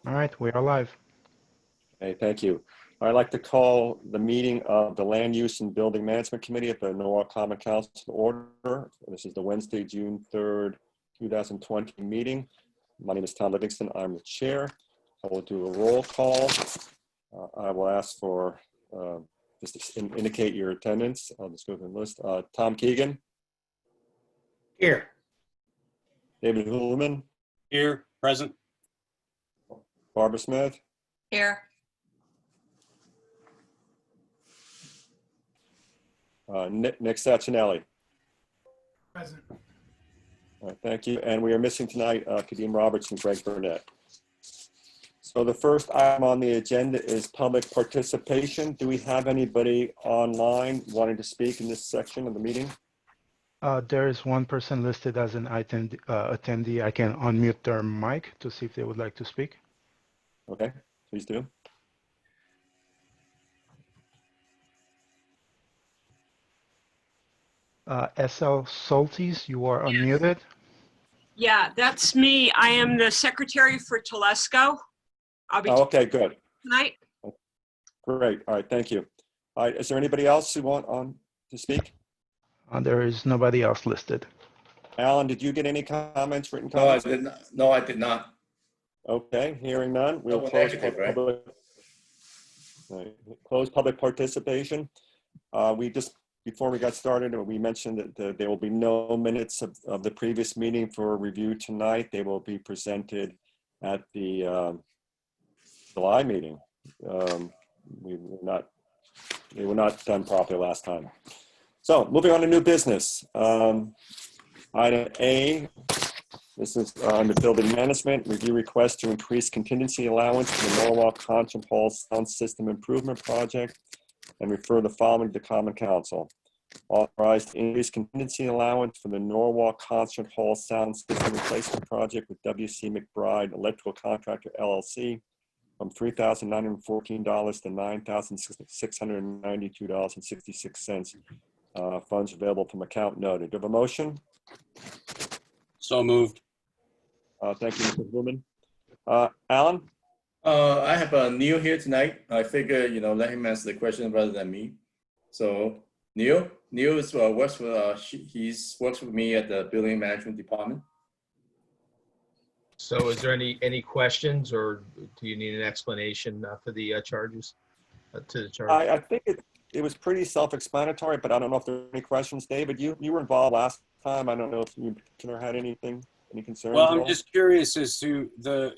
All right, we are live. Okay, thank you. I'd like to call the meeting of the Land Use and Building Management Committee of the Norwalk Common Council to order. This is the Wednesday, June 3rd, 2020 meeting. My name is Tom Livingston. I'm the chair. I will do a roll call. I will ask for, just to indicate your attendance. I'll just go through the list. Tom Keegan. Here. David Hulaman. Here, present. Barbara Smith. Here. Nick Saccinelli. Present. All right, thank you. And we are missing tonight Kadeem Roberts and Greg Burnett. So the first item on the agenda is public participation. Do we have anybody online wanting to speak in this section of the meeting? There is one person listed as an attendee. I can unmute their mic to see if they would like to speak. Okay, please do. SL Soltis, you are unmuted. Yeah, that's me. I am the secretary for Telesco. I'll be Okay, good. tonight. Great. All right, thank you. All right, is there anybody else who want to speak? There is nobody else listed. Alan, did you get any comments, written No, I comments? did not. No, I did not. Okay, hearing none, we'll No, close negative, right? public, close public participation. Before we got started, we mentioned that there will be no minutes of the previous meeting for review tonight. They will be presented at the July meeting. They were not done properly last time. So moving on to new business. Item A, this is on the building management review request to increase contingency allowance for the Norwalk Concert Hall Sound System Improvement Project and refer the following to Common Council. Authorized to increase contingency allowance for the Norwalk Concert Hall Sound System Replacement Project with W.C. McBride Electrical Contractor LLC from $3,914 to $9,692.66. Funds available from account noted. Do you have a motion? So moved. Thank you, Mr. Blumen. Alan? I have Neil here tonight. I figure, let him answer the question rather than me. So Neil is, works with me at the building management department. So is there any questions, or do you need an explanation for the charges, to the charge? I think it was pretty self-explanatory, but I don't know if there are any questions. David, you were involved last time. I don't know if you had any concerns. Well, I'm just curious as to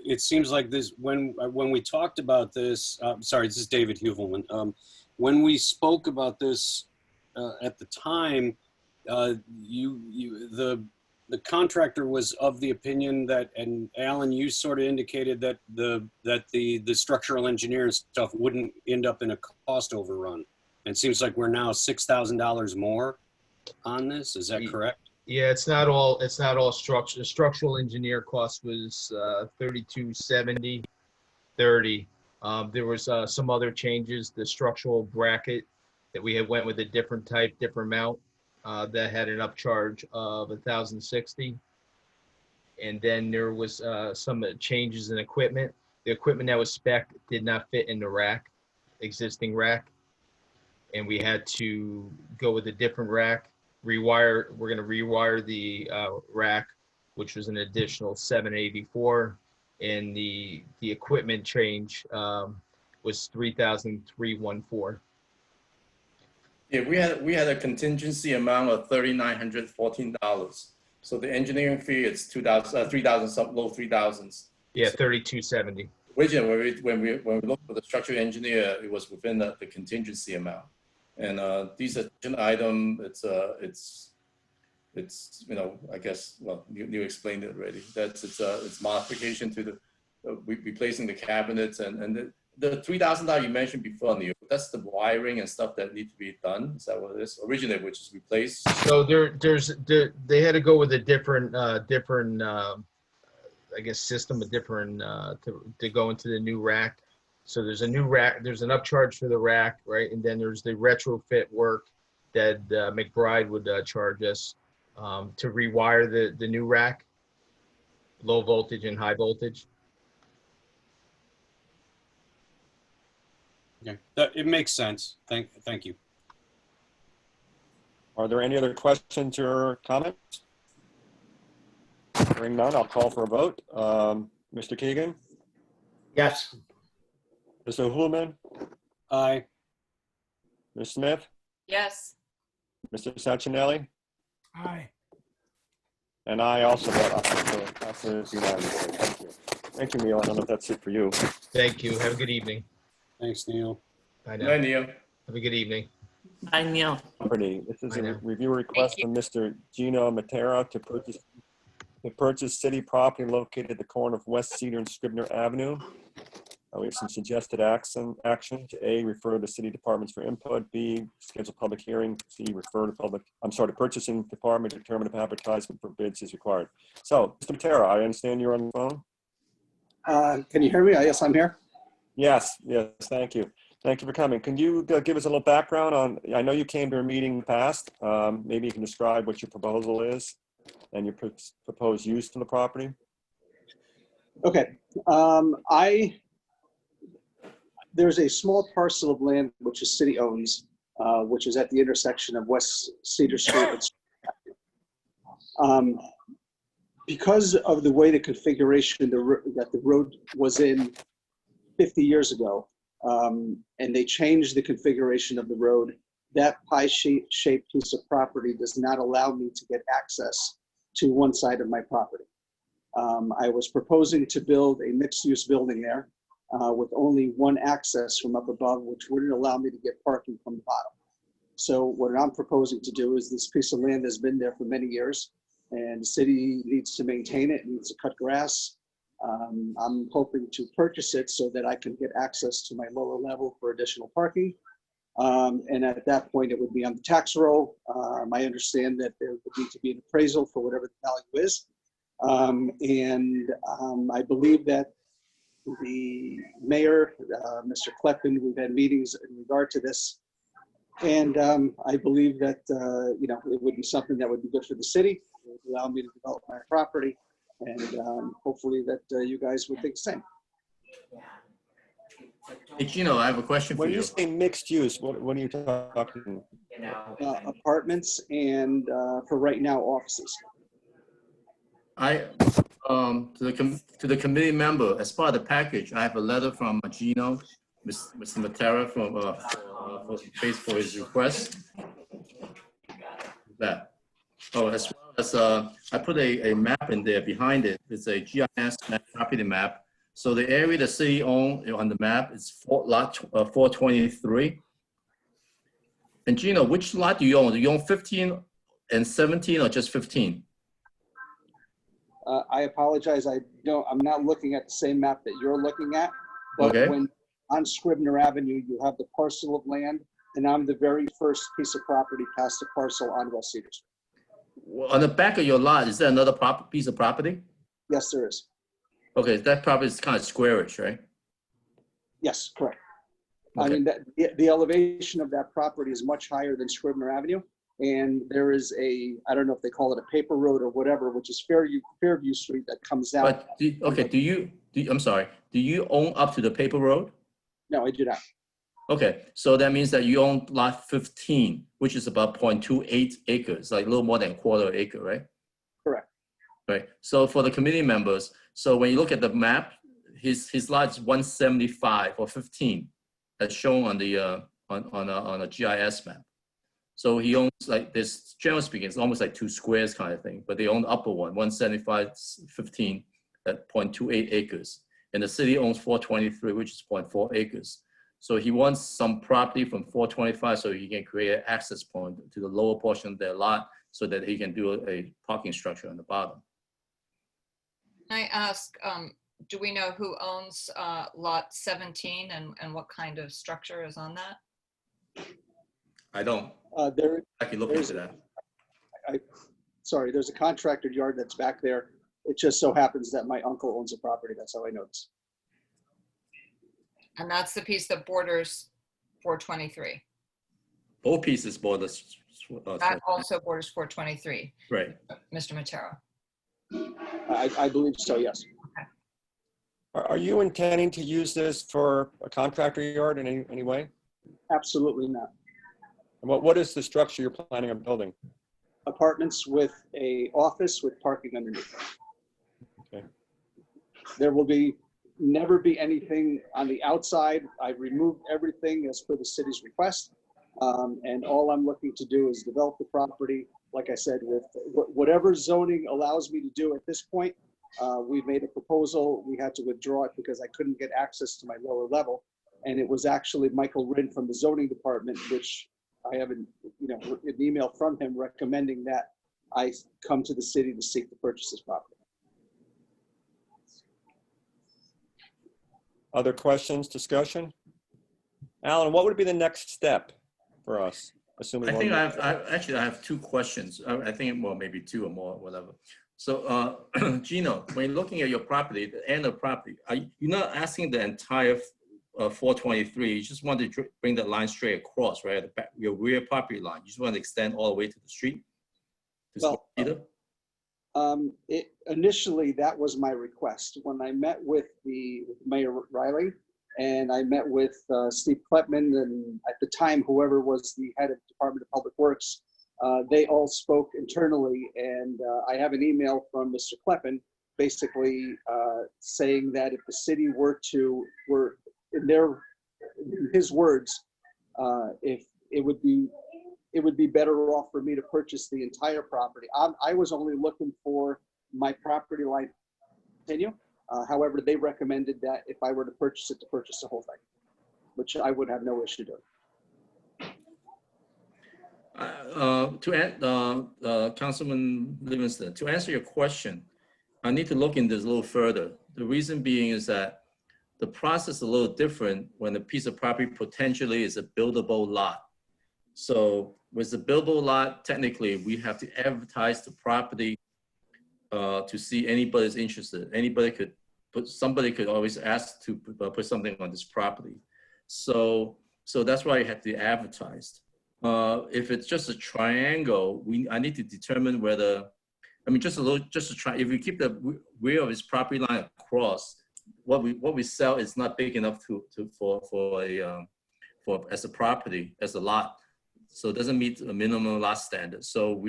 it seems like this, when we talked about this, sorry, this is David Huvelman. When we spoke about this at the time, the contractor was of the opinion that, and Alan, you sort of indicated that the structural engineer and stuff wouldn't end up in a cost overrun. And it seems like we're now $6,000 more on this. Is that correct? Yeah, it's not all structure. The structural engineer cost was $3270.30. There was some other changes. The structural bracket that we had went with a different type, different amount. That had an upcharge of $1,060, and then there was some changes in equipment. The equipment that was spec'd did not fit in the rack, existing rack, and we had to go with a different rack. We're going to rewire the rack, which was an additional $784, and the equipment change was $3,314. Yeah, we had a contingency amount of $3,914. So the engineering fee is $3,000, some low 3,000s. Yeah, $3,270. Originally, when we looked for the structural engineer, it was within the contingency amount. And these additional item, it's I guess, well, you explained it already. It's modification to the replacing the cabinets and the $3,000 you mentioned before, Neil, that's the wiring and stuff that need to be done. Is that what it is? Originally, which is replaced. So they had to go with a different I guess system, to go into the new rack. So there's a new rack. There's an upcharge for the rack, right? And then there's the retrofit work that McBride would charge us to rewire the new rack, low voltage and high voltage. Okay, it makes sense. Thank you. Are there any other questions or comments? Hearing none, I'll call for a vote. Mr. Keegan, Yes. Mr. Hulaman, Aye. Ms. Smith, Yes. Mr. Sacchinelli, Aye. and I also vote aye. So that's unanimous. Thank you. Thank you, Neil. I don't know if that's it for you. Thank you. Have a good evening. Thanks, Neil. Bye Good now. night, Neil. Have a good evening. Bye, Neil. Property. This is I a know. review request from Mr. Gino Matera to purchase city property located at the corner of West Cedar and Scribner Avenue. We have some suggested action. A, refer to city departments for input. B, schedule public hearing. C, refer to purchasing department to determine if advertisement for bids is required. So, Mr. Matera, I understand you're on the phone? Can you hear me? Yes, I'm here. Yes, thank you. Thank you for coming. Can you give us a little background on, I know you came to a meeting in the past. Maybe you can describe what your proposal is and your proposed use for the property. Okay. There's a small parcel of land which the city owns, which is at the intersection of West Cedar Street. Because of the way the configuration that the road was in 50 years ago, and they changed the configuration of the road, that pie-shaped piece of property does not allow me to get access to one side of my property. I was proposing to build a mixed-use building there with only one access from up above, which wouldn't allow me to get parking from the bottom. So what I'm proposing to do is, this piece of land has been there for many years, and the city needs to maintain it, needs to cut grass. I'm hoping to purchase it so that I can get access to my lower level for additional parking. And at that point, it would be on the tax roll. I understand that there would need to be an appraisal for whatever the value is. I believe that the mayor, Mr. Kleppen, we've had meetings in regard to this. And I believe that, it would be something that would be good for the city. It would allow me to develop my property. And hopefully that you guys would think the same. Hey, Gino, I have a question for When you. you say mixed use, what are you talking? Apartments and for right now, offices. To the committee member, as part of the package, I have a letter from Gino, Mr. Matera, for his request. That. Oh, as well as I put a map in there behind it. It's a GIS map, property map. So the area the city owns on the map is lot 423. And Gino, which lot do you own? Do you own 15 and 17 or just 15? I apologize. I'm not looking at the same map that you're looking at. But Okay. when on Scribner Avenue, you have the parcel of land, and I'm the very first piece of property past the parcel on West Cedar Street. On the back of your lot, is there another piece of property? Yes, there is. Okay, that property is kind of squarish, right? Yes, correct. I Okay. mean, the elevation of that property is much higher than Scribner Avenue. And there is I don't know if they call it a paper road or whatever, which is Fairview Street that comes out. But I'm sorry. Do you own up to the paper road? No, I do not. Okay, so that means that you own lot 15, which is about 0.28 acres, like a little more than a quarter acre, right? Correct. Right. So for the committee members, so when you look at the map, his lot is 175 or 15, as shown on the on a GIS map. So he owns, like this, generally speaking, it's almost like two squares kind of thing, but they own the upper one, 175, 15 at 0.28 acres. And the city owns 423, which is 0.4 acres. So he wants some property from 425 so he can create an access point to the lower portion of their lot so that he can do a parking structure on the bottom. Can I ask, do we know who owns lot 17 and what kind of structure is on that? I don't. I can look into that. Sorry, there's a contractor yard that's back there. It just so happens that my uncle owns a property. That's how I know this. And that's the piece that borders 423. Both pieces border. That also borders 423, Right. Mr. Matera. I believe so, yes. Are you intending to use this for a contractor yard in any way? Absolutely not. And what is the structure you're planning on building? Apartments with a office with parking underneath. Okay. There will never be anything on the outside. I've removed everything as per the city's request. And all I'm looking to do is develop the property, like I said, with whatever zoning allows me to do at this point. We've made a proposal. We had to withdraw it because I couldn't get access to my lower level. And it was actually Michael Rinn from the zoning department, which I have an email from him recommending that I come to the city to seek to purchase this property. Other questions, discussion? Alan, what would be the next step for us? Assuming I think one- I have two questions. I think, well, maybe two or more, whatever. So, Gino, when you're looking at your property, the end of property, you're not asking the entire 423. You just want to bring that line straight across, right? At the back, your rear property line. You just want to extend all the way to the street? Well, initially, that was my request. When I met with Mayor Riley, and I met with Steve Kleppman, and at the time, whoever was the head of Department of Public Works, they all spoke internally, and I have an email from Mr. Kleppman basically saying that if the city were in his words, if it would be better off for me to purchase the entire property. I was only looking for my property line to continue. However, they recommended that if I were to purchase it, to purchase the whole thing, which I would have no issue doing. Councilman Livingston, to answer your question, I need to look into this a little further. The reason being is that the process is a little different when a piece of property potentially is a buildable lot. So with the buildable lot, technically, we have to advertise the property to see anybody's interested. Somebody could always ask to put something on this property. So that's why you have to advertise. If it's just a triangle, I need to determine whether, just to try, if we keep the rear of his property line across, what we sell is not big enough for as a property, as a lot. So it doesn't meet a minimum lot standard. So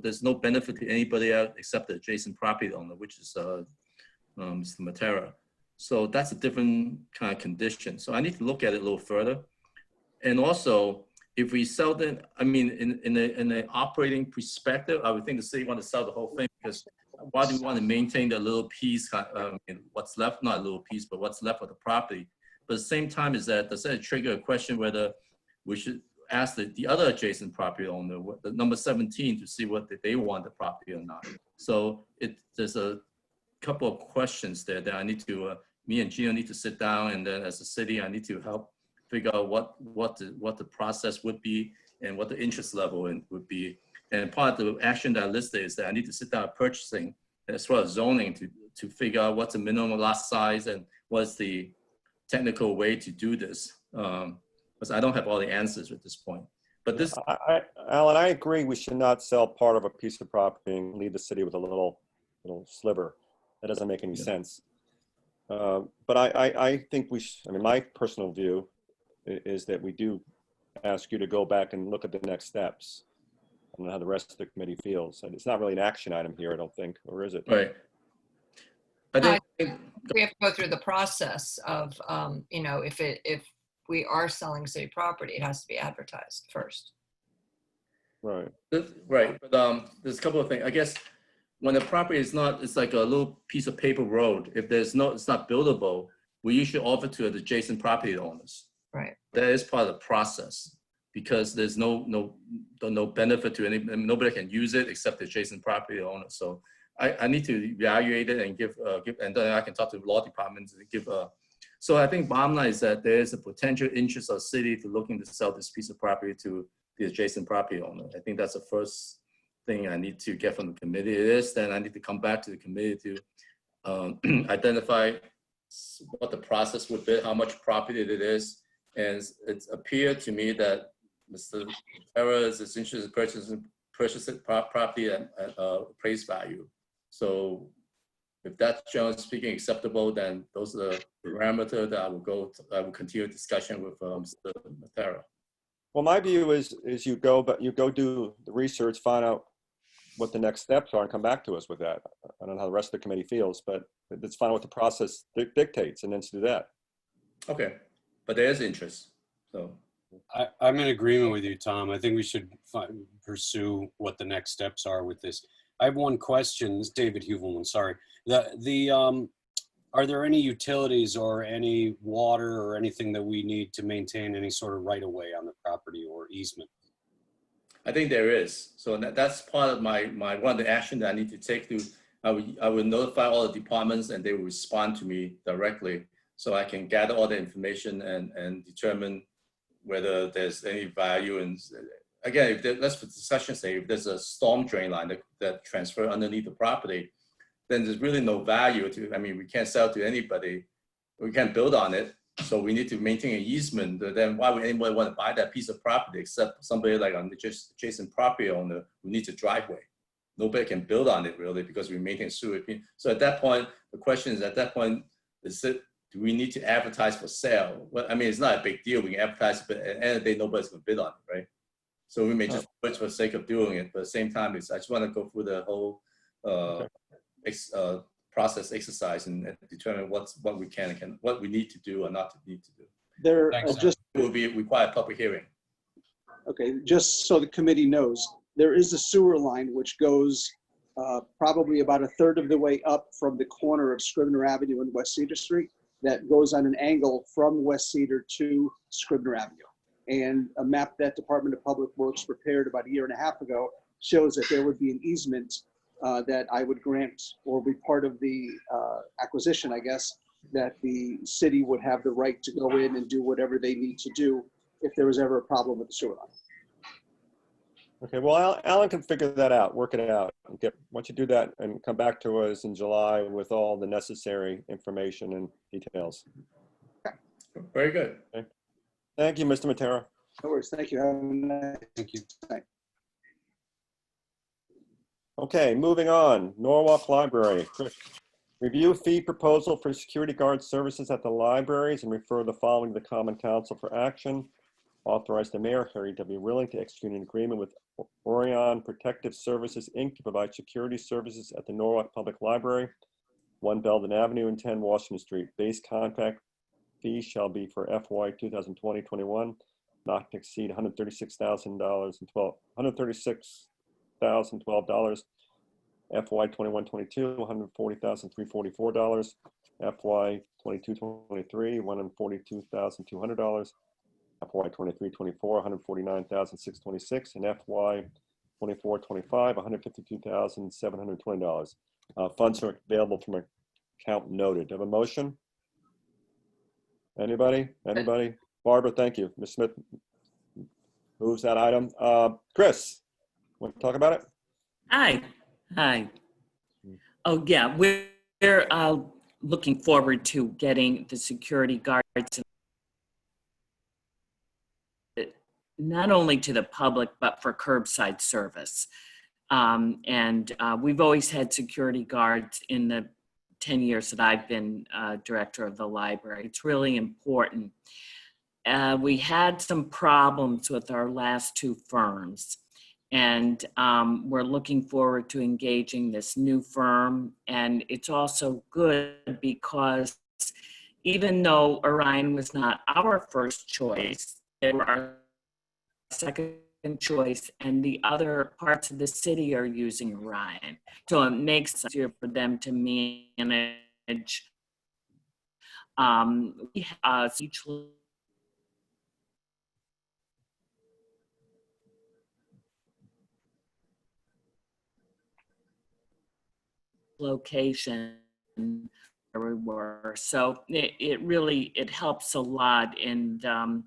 there's no benefit to anybody else except the adjacent property owner, which is Mr. Matera. So that's a different kind of condition. So I need to look at it a little further. And also, if we sell them, in the operating perspective, I would think the city want to sell the whole thing, because why do we want to maintain the little piece, what's left, not a little piece, but what's left of the property? But at the same time, does that trigger a question whether we should ask the other adjacent property owner, the number 17, to see what they want the property or not. So there's a couple of questions there that I need to, me and Gino need to sit down, and then as a city, I need to help figure out what the process would be and what the interest level would be. And part of the action that I listed is that I need to sit down purchasing as well as zoning to figure out what's the minimum lot size and what's the technical way to do this. Because I don't have all the answers at this point. But this, Alan, I agree. We should not sell part of a piece of property and leave the city with a little sliver. That doesn't make any sense. But I think my personal view is that we do ask you to go back and look at the next steps. I don't know how the rest of the committee feels. And it's not really an action item here, I don't think, or is it? right. We have to go through the process of, if we are selling city property, it has to be advertised first. Right. Right, but there's a couple of things. I guess when a property is not, it's like a little piece of paper road. If it's not buildable, we usually offer to the adjacent property owners. Right. That is part of the process, because there's no benefit to any, nobody can use it except the adjacent property owner. So I need to evaluate it and give, and then I can talk to the law departments and give a. So I think bottom line is that there is a potential interest of the city to looking to sell this piece of property to the adjacent property owner. I think that's the first thing I need to get from the committee. It is, then I need to come back to the committee to identify what the process would be, how much property it is. And it's appeared to me that Mr. Perez is interested in purchasing property at appraised value. So If that's generally speaking acceptable, then those are the parameters that I will continue discussion with Mr. Matera. Well, my view is you go do the research, find out what the next steps are, and come back to us with that. I don't know how the rest of the committee feels, but let's find out what the process dictates, and then to do that. Okay, but there is interest, so. I'm in agreement with you, Tom. I think we should pursue what the next steps are with this. I have one question. This is David Huvelman, sorry. Are there any utilities or any water or anything that we need to maintain any sort of right of way on the property or easement? I think there is. So that's part of my one of the action that I need to take to, I will notify all the departments and they will respond to me directly so I can gather all the information and determine whether there's any value. And again, let's for discussion say, if there's a storm drain line that transfer underneath the property, then there's really no value to, I mean, we can't sell to anybody. We can't build on it. So we need to maintain an easement. Then why would anybody want to buy that piece of property except somebody like on the adjacent property owner who needs a driveway? Nobody can build on it really because we maintain sewer. So at that point, the question is do we need to advertise for sale? Well, I mean, it's not a big deal. We can advertise, but at the end of the day, nobody's going to bid on it, right? So we may just do it for the sake of doing it. But at the same time, I just want to go through the whole process exercise and determine what we can and what we need to do or not to need to do. There just It will be require a public hearing. okay, just so the committee knows, there is a sewer line which goes probably about a third of the way up from the corner of Scribner Avenue and West Cedar Street that goes on an angle from West Cedar to Scribner Avenue. And a map that Department of Public Works prepared about a year and a half ago shows that there would be an easement that I would grant or be part of the acquisition, I guess, that the city would have the right to go in and do whatever they need to do if there was ever a problem with the sewer line. Okay, well, Alan can figure that out, work it out. Once you do that and come back to us in July with all the necessary information and details. Very good. Okay. Thank you, Mr. Matera. No worries, thank you. Have a nice Thank you. night. Okay, moving on. Norwalk Library. Review fee proposal for security guard services at the libraries and refer the following to the Common Council for action. Authorize the mayor, Harry W. Rilling, to execute an agreement with Orion Protective Services, Inc. to provide security services at the Norwalk Public Library, 1 Belden Avenue and 10 Washington Street. Base contract fee shall be for FY 2020-21, not to exceed $136,012. FY 21-22, $140,344. FY 22-23, $142,200. FY 23-24, $149,626, and FY 24-25, $152,720. Funds are available from account noted. Do you have a motion? Anybody? Barbara, thank you. Ms. Smith moves that item. Chris, want to talk about it? Hi. Oh, yeah, we're looking forward to getting the security guards not only to the public, but for curbside service. We've always had security guards in the 10 years that I've been director of the library. It's really important. We had some problems with our last two firms. And we're looking forward to engaging this new firm. And it's also good because even though Orion was not our first choice, they were our second choice, and the other parts of the city are using Orion. So it makes it easier for them to manage each location where we were. So it really helps a lot. And I'm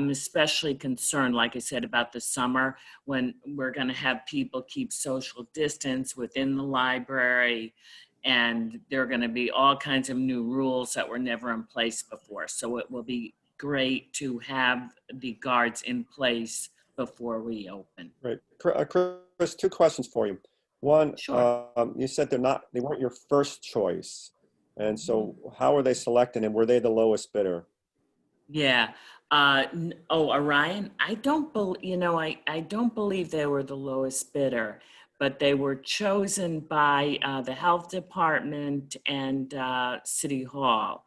especially concerned, like I said, about the summer when we're going to have people keep social distance within the library. And there are going to be all kinds of new rules that were never in place before. So it will be great to have the guards in place before we open. Right. Chris, two questions for you. One, Sure. you said they weren't your first choice. And so how were they selected and were they the lowest bidder? Yeah. Orion, I don't I don't believe they were the lowest bidder, but they were chosen by the health department and City Hall.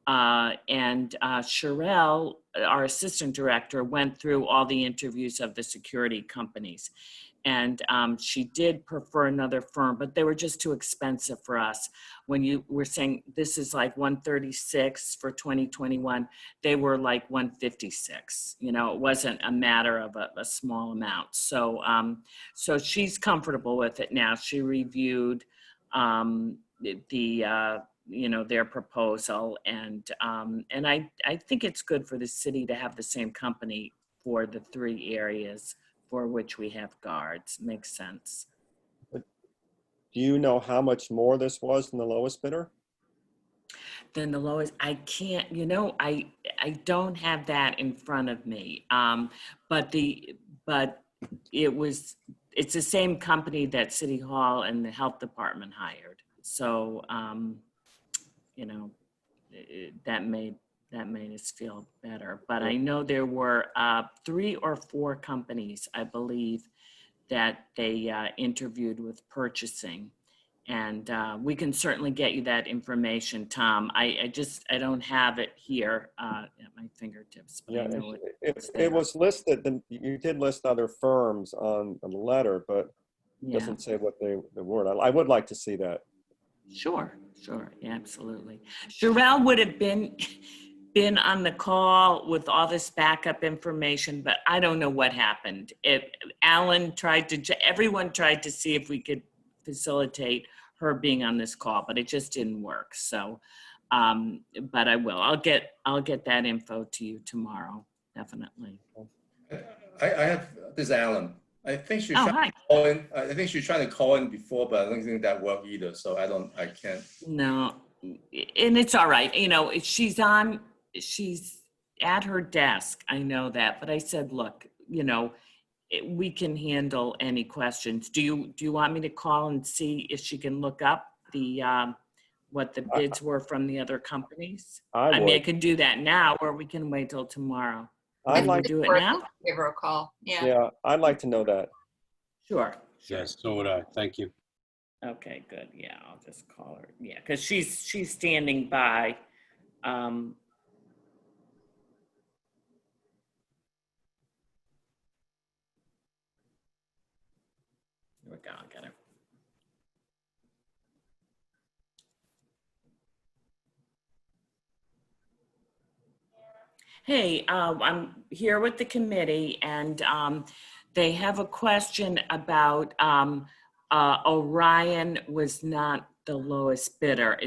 And Sherelle, our assistant director, went through all the interviews of the security companies. And she did prefer another firm, but they were just too expensive for us. When you were saying this is like 136 for 2021, they were like 156. You know, it wasn't a matter of a small amount. So, so she's comfortable with it now. She reviewed their proposal, and I think it's good for the city to have the same company for the 3 areas for which we have guards. Makes sense. Do you know how much more this was than the lowest bidder? Then the lowest, I can't, I don't have that in front of me. But it's the same company that City Hall and the health department hired. So, that made us feel better. But I know there were 3 or 4 companies, I believe, that they interviewed with purchasing. And we can certainly get you that information, Tom. I don't have it here at my fingertips, but I know it's there. It was listed, you did list other firms on the letter, but it Yeah. doesn't say what they were. I would like to see that. Sure, yeah, absolutely. Sherelle would have been on the call with all this backup information, but I don't know what happened. Everyone tried to see if we could facilitate her being on this call, but it just didn't work. So, but I will. I'll get that info to you tomorrow, definitely. I have this is Alan. I think she's Oh, trying hi. to call in. I think she's trying to call in before, but I don't think that worked either. So I can't. No, and it's all right. She's at her desk. I know that, but I said, look, we can handle any questions. Do you want me to call and see if she can look up what the bids were from the other companies? I mean, I would. can do that now, or we can wait till tomorrow. I'd like to do it Or now. Give her a call. Yeah. Yeah, I'd like to know that. Sure. Yes, so would I. Thank you. Okay, good. Yeah, I'll just call her. Yeah, because she's standing by. Here we go. I got her. Hey, I'm here with the committee, and they have a question about Orion was not the lowest bidder.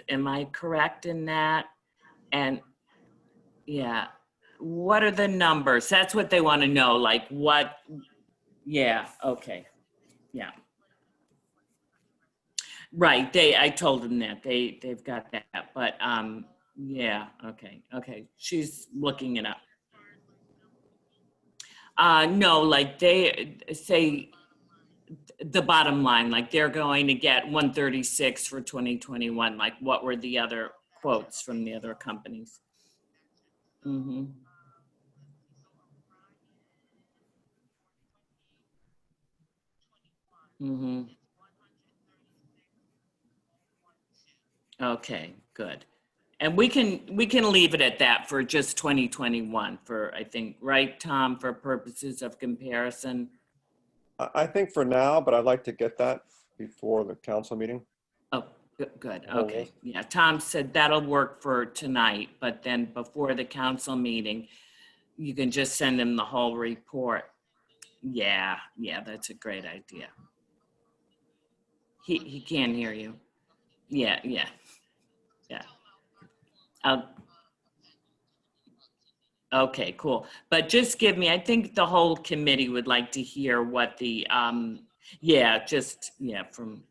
Am I correct in that? And yeah, what are the numbers? That's what they want to know. Like what? Yeah. Okay. Yeah. Right. I told them that they've got that, but yeah. Okay. She's looking it up. No, like they say the bottom line, like they're going to get 136 for 2021. Like what were the other quotes from the other companies? Mm-hmm. Mm-hmm. Okay, good. And we can leave it at that for just 2021 for, I think, right, Tom, for purposes of comparison. I think for now, but I'd like to get that before the council meeting. Oh, good. The whole Okay. list. Yeah, Tom said that'll work for tonight, but then before the council meeting, you can just send him the whole report. Yeah, that's a great idea. He can't hear you. Yeah. Okay, cool. But just give me, I think the whole committee would like to hear what the, from.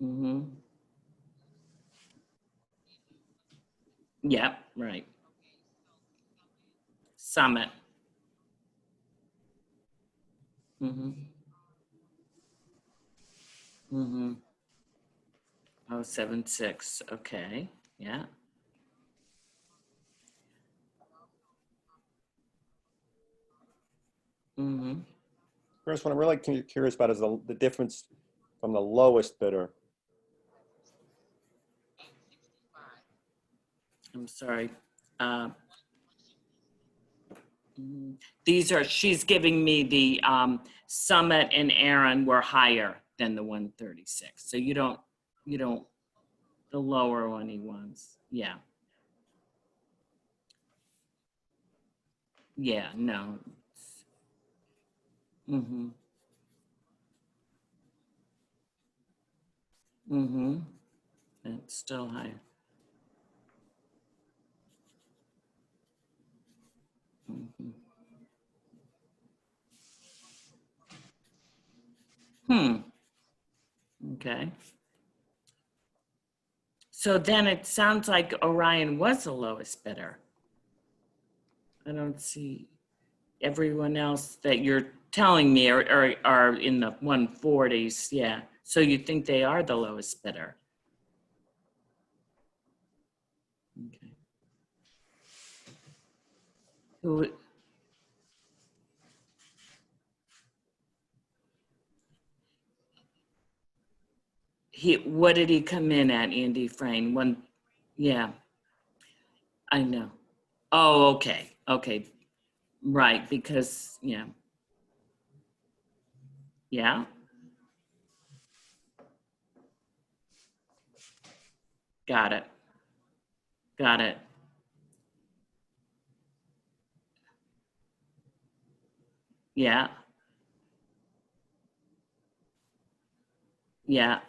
Mm-hmm. Yep, right. Summit. Mm-hmm. Mm-hmm. 076, okay, yeah. Mm-hmm. Chris, what I'm really curious about is the difference from the lowest bidder. I'm sorry. These are, she's giving me the Summit and Aaron were higher than the 136. So you don't, the lower one he wants. Yeah. Yeah, no. Mm-hmm. Mm-hmm. It's still higher. Mm-hmm. Okay. So then it sounds like Orion was the lowest bidder. I don't see everyone else that you're telling me are in the 140s. Yeah. So you think they are the lowest bidder? Okay. Who? What did he come in at, Andy Frame? One, yeah, I know. Oh, okay, okay, right, because, yeah. Yeah, got it, got it. Yeah, yeah.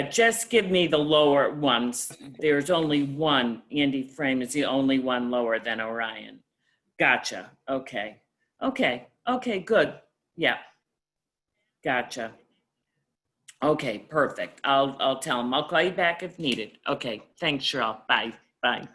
Just give me the lower ones. There's only one. Andy Frame is the only one lower than Orion. Gotcha. Okay. Okay. Okay. Good. Yeah. Gotcha. Okay. Perfect. I'll tell him. I'll call you back if needed. Okay. Thanks, Cheryl. Bye. Bye.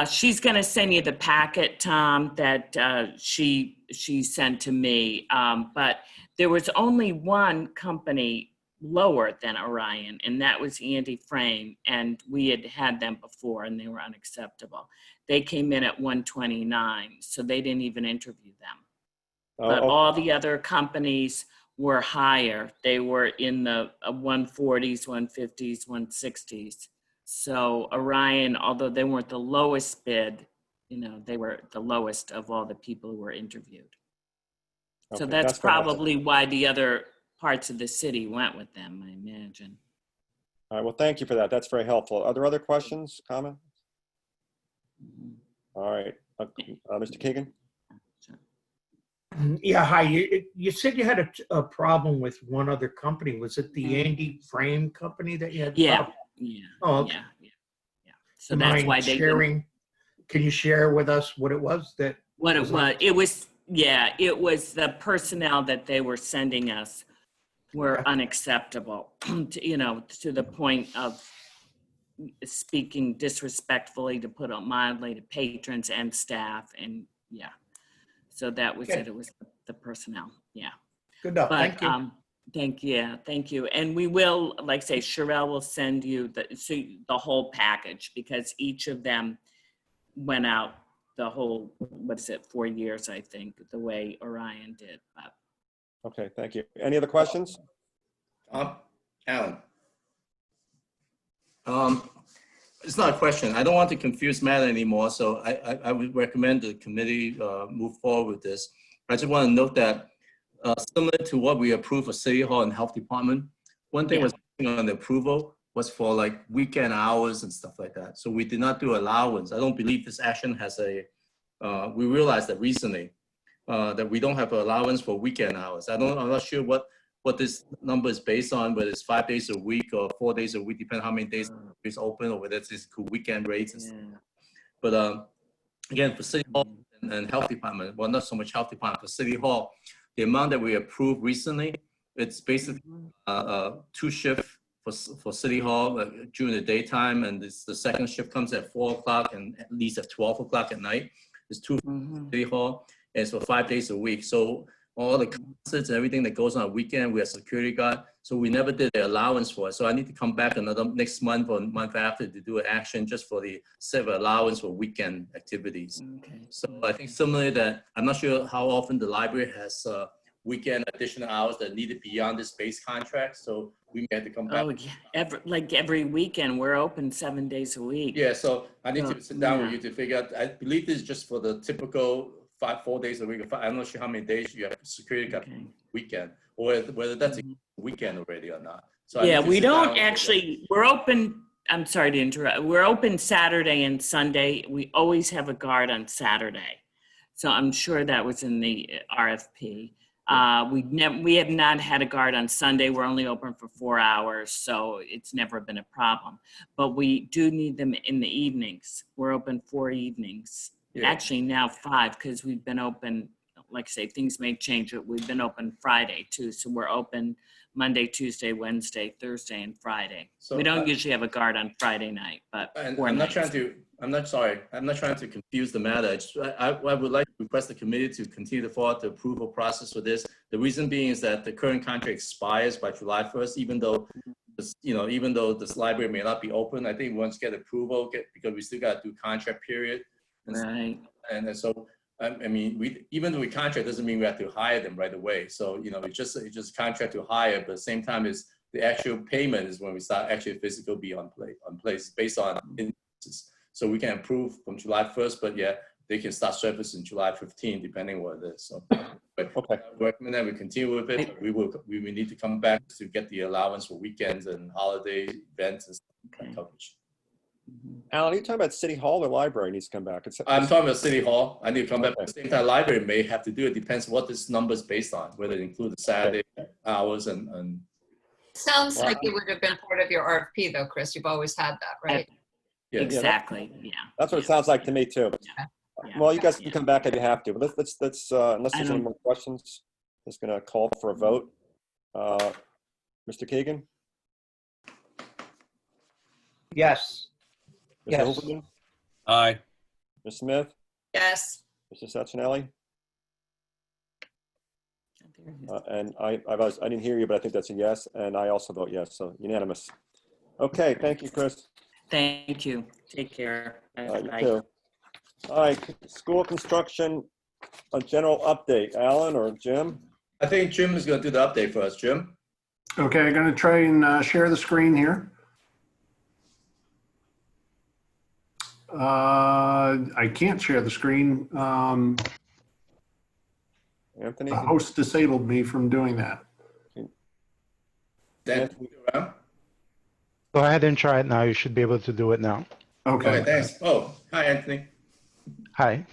She's gonna send you the packet, Tom, that she sent to me. But there was only one company lower than Orion, and that was Andy Frame, and we had them before, and they were unacceptable. They came in at 129, so they didn't even interview them. But all the other companies were higher. They were in the 140s, 150s, 160s. So Orion, although they weren't the lowest bid, they were the lowest of all the people who were interviewed. So Okay, that's very helpful. probably why the other parts of the city went with them, I imagine. All right, well, thank you for that. That's very helpful. Are there other questions, comments? All right, Mr. Keegan? Yeah, hi. You said you had a problem with one other company. Was it the Andy Frame company that you had? Yeah, yeah. Oh, okay. Yeah. So that's why they sharing. Can you share with us what it was that? What it was? It was the personnel that they were sending us were unacceptable. To the point of speaking disrespectfully, to put it mildly, to patrons and staff, and yeah. So that was it. It was the personnel. Yeah. Good enough. Thank you. Thank you. And we will, like say, Sherelle will send you the whole package, because each of them went out the whole, 4 years, I think, the way Orion did. But. Okay, thank you. Any other questions? Alan. It's not a question. I don't want to confuse matter anymore, so I would recommend the committee move forward with this. I just want to note that similar to what we approved for City Hall and Health Department, one thing was on the approval was for like weekend hours and stuff like that. So we did not do allowance. I don't believe this action has we realized that recently that we don't have an allowance for weekend hours. I'm not sure what this number is based on, whether it's 5 days a week or 4 days a week, depending on how many days it's open, or whether it's weekend rates and stuff. But again, for City Hall and Health Department, well, not so much Health Department, for City Hall, the amount that we approved recently, it's basically 2 shifts for City Hall during the daytime, and the second shift comes at 4 o'clock and at least at 12 o'clock at night. It's 2 for City Hall. and it's for 5 days a week. So all the concerts and everything that goes on a weekend, we have security guard. So we never did the allowance for it. So I need to come back next month or month after to do an action just for the set of allowance for weekend activities. Okay. So I think similarly that, I'm not sure how often the library has weekend additional hours that needed beyond this base contract. So we may have to come back. Oh, yeah. Every weekend, we're open 7 days a week. Yeah, so I need to sit down with Yeah. you to figure out, I believe this is just for the typical 4 days a week. I'm not sure how many days you have security guard Okay. weekend, or whether that's a weekend already or not. So I Yeah, need to we sit down don't with you. actually, we're open, I'm sorry to interrupt. We're open Saturday and Sunday. We always have a guard on Saturday. So I'm sure that was in the RFP. We have not had a guard on Sunday. We're only open for 4 hours, so it's never been a problem. But we do need them in the evenings. We're open 4 evenings. Yeah. Actually now 5, because we've been open, like I say, things may change, but we've been open Friday too. So we're open Monday, Tuesday, Wednesday, Thursday, and Friday. So We don't usually have a guard on Friday night, but And 4 I'm not nights. I'm not trying to confuse the matter. I would like to request the committee to continue to follow the approval process for this. The reason being is that the current contract expires by July 1st, even though this library may not be open. I think once get approval, because we still got to do contract period. Right. And so, I mean, even though we contract, doesn't mean we have to hire them right away. So, it's just contract to hire, but at the same time is the actual payment is when we start actually physical be on place based on instances. So we can approve from July 1st, but yeah, they can start service in July 15, depending what it is. So, but Okay. I recommend that we continue with it. We will need to come back to get the allowance for weekends and holiday events and stuff like coverage. Alan, are you talking about City Hall or library needs to come back? I'm talking about City Hall. I need to come back. Okay. At the same time, library may have to do it. Depends what this number is based on, whether it includes the Saturday hours and. Sounds like it would have been part of your RFP though, Chris. You've always had that, right? Yeah, Exactly, yeah. That's what it sounds like to me too. Yeah. Well, you guys can come back if you have to, but let's unless there's any don't- more questions, just gonna call for a vote. Mr. Keegan? Yes. Mr. Yes. Hooverman? Aye. Ms. Smith? Yes. Mr. Sacchinelli? And I didn't hear you, but I think that's a yes, and I also vote yes, so unanimous. Okay, thank you, Chris. Thank you. Take care. You Bye. too. All right, school construction, a general update. Alan or Jim? I think Jim is going to do the update for us. Jim? Okay, I'm going to try and share the screen here. I can't share the screen. Anthony? The host disabled me from doing that. Dan, Anthony? around? Go ahead and try it now. You should be able to do it now. Okay, Okay. thanks. Oh, hi, Anthony. Hi.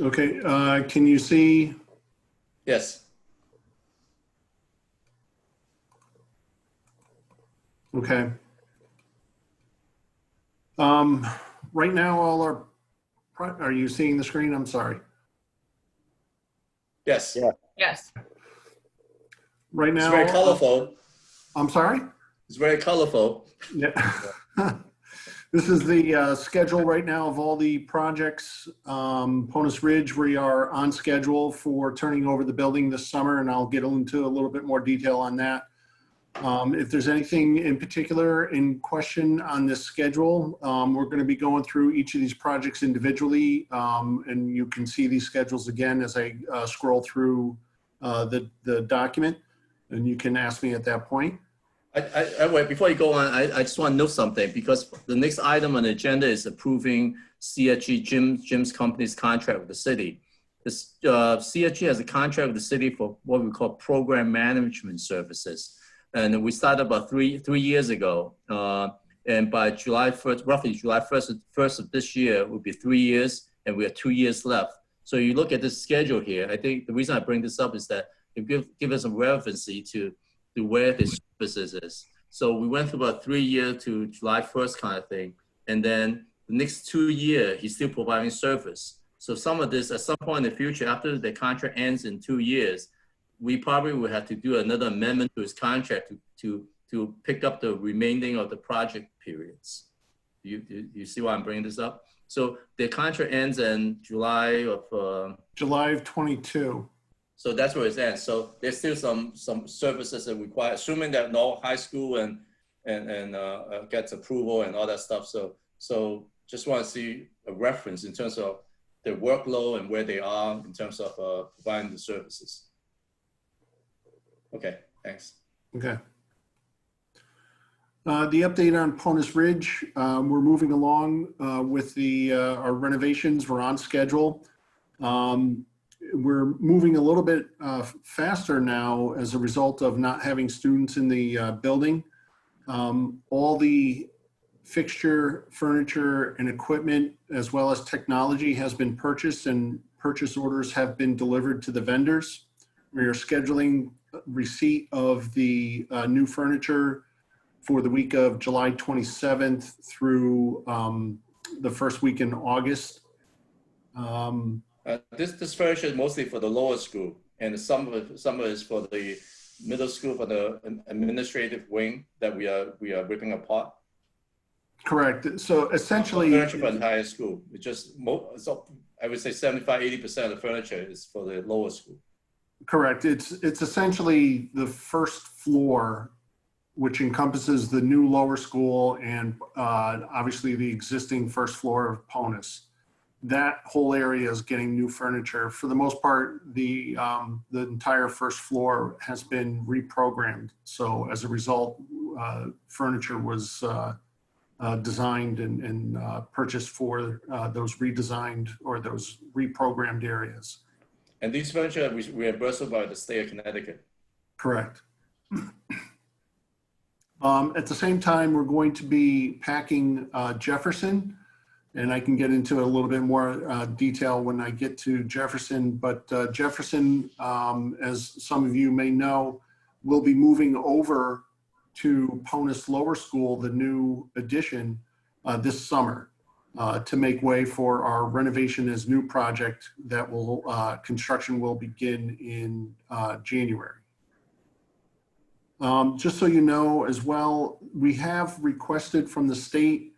Okay, can you see? Yes. Okay. Right now, are you seeing the screen? I'm sorry. Yes. Yeah. Yes. Right It's now. very colorful. I'm sorry? It's very colorful. Yeah. This is the schedule right now of all the projects. Ponies Ridge, we are on schedule for turning over the building this summer, and I'll get into a little bit more detail on that. If there's anything in particular in question on this schedule, we're going to be going through each of these projects individually, and you can see these schedules again as I scroll through the document, and you can ask me at that point. I wait, before you go on, I just want to note something, because the next item on the agenda is approving CHG Jim's company's contract with the city. This CHG has a contract with the city for what we call program management services. And we started about three years ago. And by July 1st, roughly July 1st of this year, it will be 3 years, and we have 2 years left. So you look at this schedule here, I think the reason I bring this up is that it give us some relevancy to where the services is. So we went through about 3 years to July 1st kind of thing. And then the next 2 years, he's still providing service. So some of this, at some point in the future, after the contract ends in 2 years, we probably will have to do another amendment to his contract to to pick up the remaining of the project periods. You see why I'm bringing this up? So the contract ends in July of July of 22. so that's where it ends. So there's still some services that require, assuming that no high school and gets approval and all that stuff. So just want to see a reference in terms of their workload and where they are in terms of providing the services. Okay, thanks. Okay. The update on Ponies Ridge, we're moving along with our renovations. We're on schedule. We're moving a little bit faster now as a result of not having students in the building. All the fixture, furniture, and equipment, as well as technology, has been purchased, and purchase orders have been delivered to the vendors. We are scheduling receipt of the new furniture for the week of July 27th through the first week in August. This furniture is mostly for the lower school, and some of it is for the middle school, for the administrative wing that we are ripping apart. Correct. So essentially, furniture for the entire school. It's just so I would say 75–80% of the furniture is for the lower school. Correct. It's essentially the first floor, which encompasses the new lower school and obviously the existing first floor of Ponies. That whole area is getting new furniture. For the most part, the entire first floor has been reprogrammed. So as a result, furniture was designed and purchased for those redesigned or those reprogrammed areas. And these furniture are reimbursed by the state of Connecticut. Correct. At the same time, we're going to be packing Jefferson, and I can get into a little bit more detail when I get to Jefferson. But Jefferson, as some of you may know, will be moving over to Ponies Lower School, the new addition, this summer to make way for our renovation as new project that will, construction will begin in January. Just so you know as well, we have requested from the state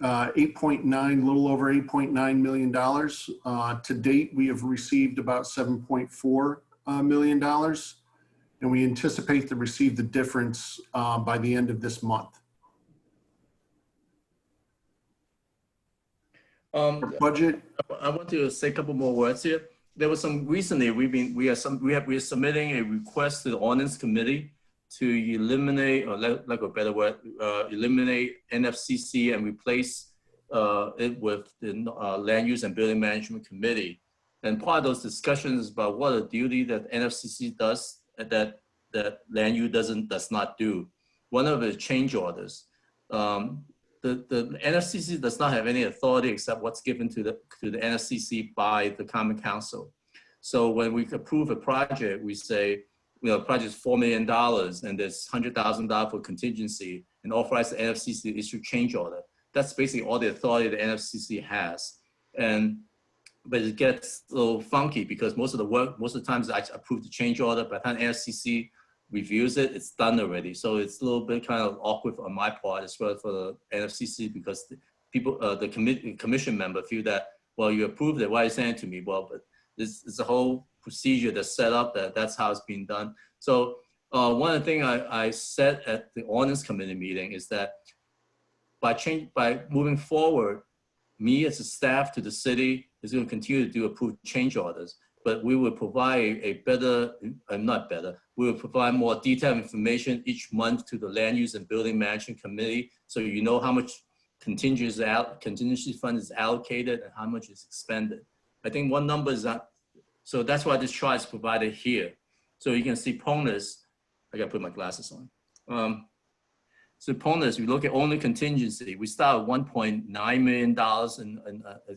8.9, a little over $8.9 million. To date, we have received about $7.4 million, and we anticipate to receive the difference by the end of this month. Budget. I want to say a couple more words here. There was some recently we are submitting a request to the ordinance committee to eliminate, or like a better word, eliminate NFCC and replace it with the Land Use and Building Management Committee. And part of those discussions is about what a duty that NFCC does that Land Use does not do. One of it is change orders. The NFCC does not have any authority except what's given to the NFCC by the Common Council. So when we approve a project, we say, you know, the project is $4 million and there's $100,000 for contingency, and authorize the NFCC to issue change order. That's basically all the authority the NFCC has. But it gets a little funky because most of the times I approve the change order, by the time NFCC reviews it, it's done already. So it's a little bit kind of awkward on my part as well for the NFCC, because the commission member feel that, well, you approved it, why are you saying it to me? Well, but it's a whole procedure that's set up that's how it's being done. So one of the things I said at the ordinance committee meeting is that by moving forward, me as a staff to the city is going to continue to do approved change orders, but we will provide a better, we will provide more detailed information each month to the Land Use and Building Management Committee, so you know how much contingency fund is allocated and how much is expended. I think one number is that, so that's why this chart is provided here. So you can see Ponies, I gotta put my glasses on. So Ponies, we look at only contingency. We start at $1.9 million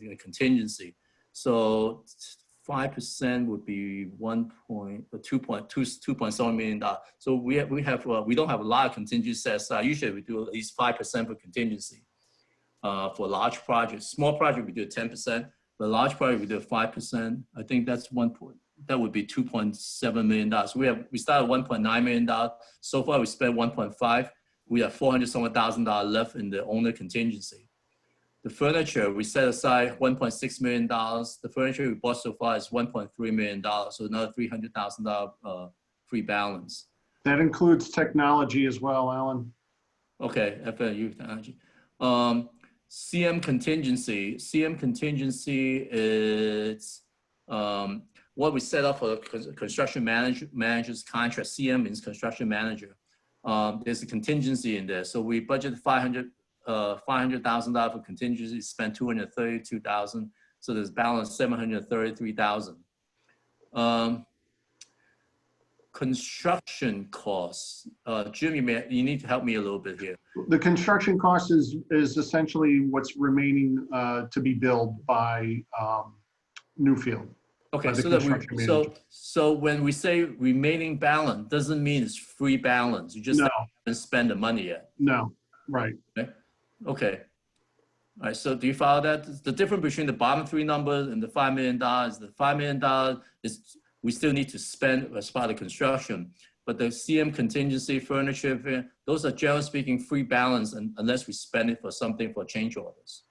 in contingency. So 5% would be $2.7 million. So we don't have a lot of contingency set aside. Usually we do at least 5% for contingency for large projects. Small project we do 10%. The large project we do 5%. I think that's that would be $2.7 million. So we started $1.9 million. So far we spent 1.5. we have $400,000 left in the owner contingency. The furniture, we set aside $1.6 million. The furniture we bought so far is $1.3 million, so another $300,000 free balance. That includes technology as well, Alan. Okay, FNU technology. CM contingency is what we set up for construction manager's contract. CM means construction manager. There's a contingency in there. So we budgeted $500,000 for contingency, spent $232,000. So there's balance $733,000. Construction costs. Jim, you need to help me a little bit here. The construction cost is essentially what's remaining to be billed by Newfield. Okay, so when we say remaining balance, doesn't mean it's free balance. You just haven't spent the money yet. No, right. Okay. All right, so do you follow that? The difference between the bottom three numbers and the $5 million, the $5 million is we still need to spend as part of construction, but the CM contingency, furniture, those are generally speaking free balance unless we spend it for something for change orders.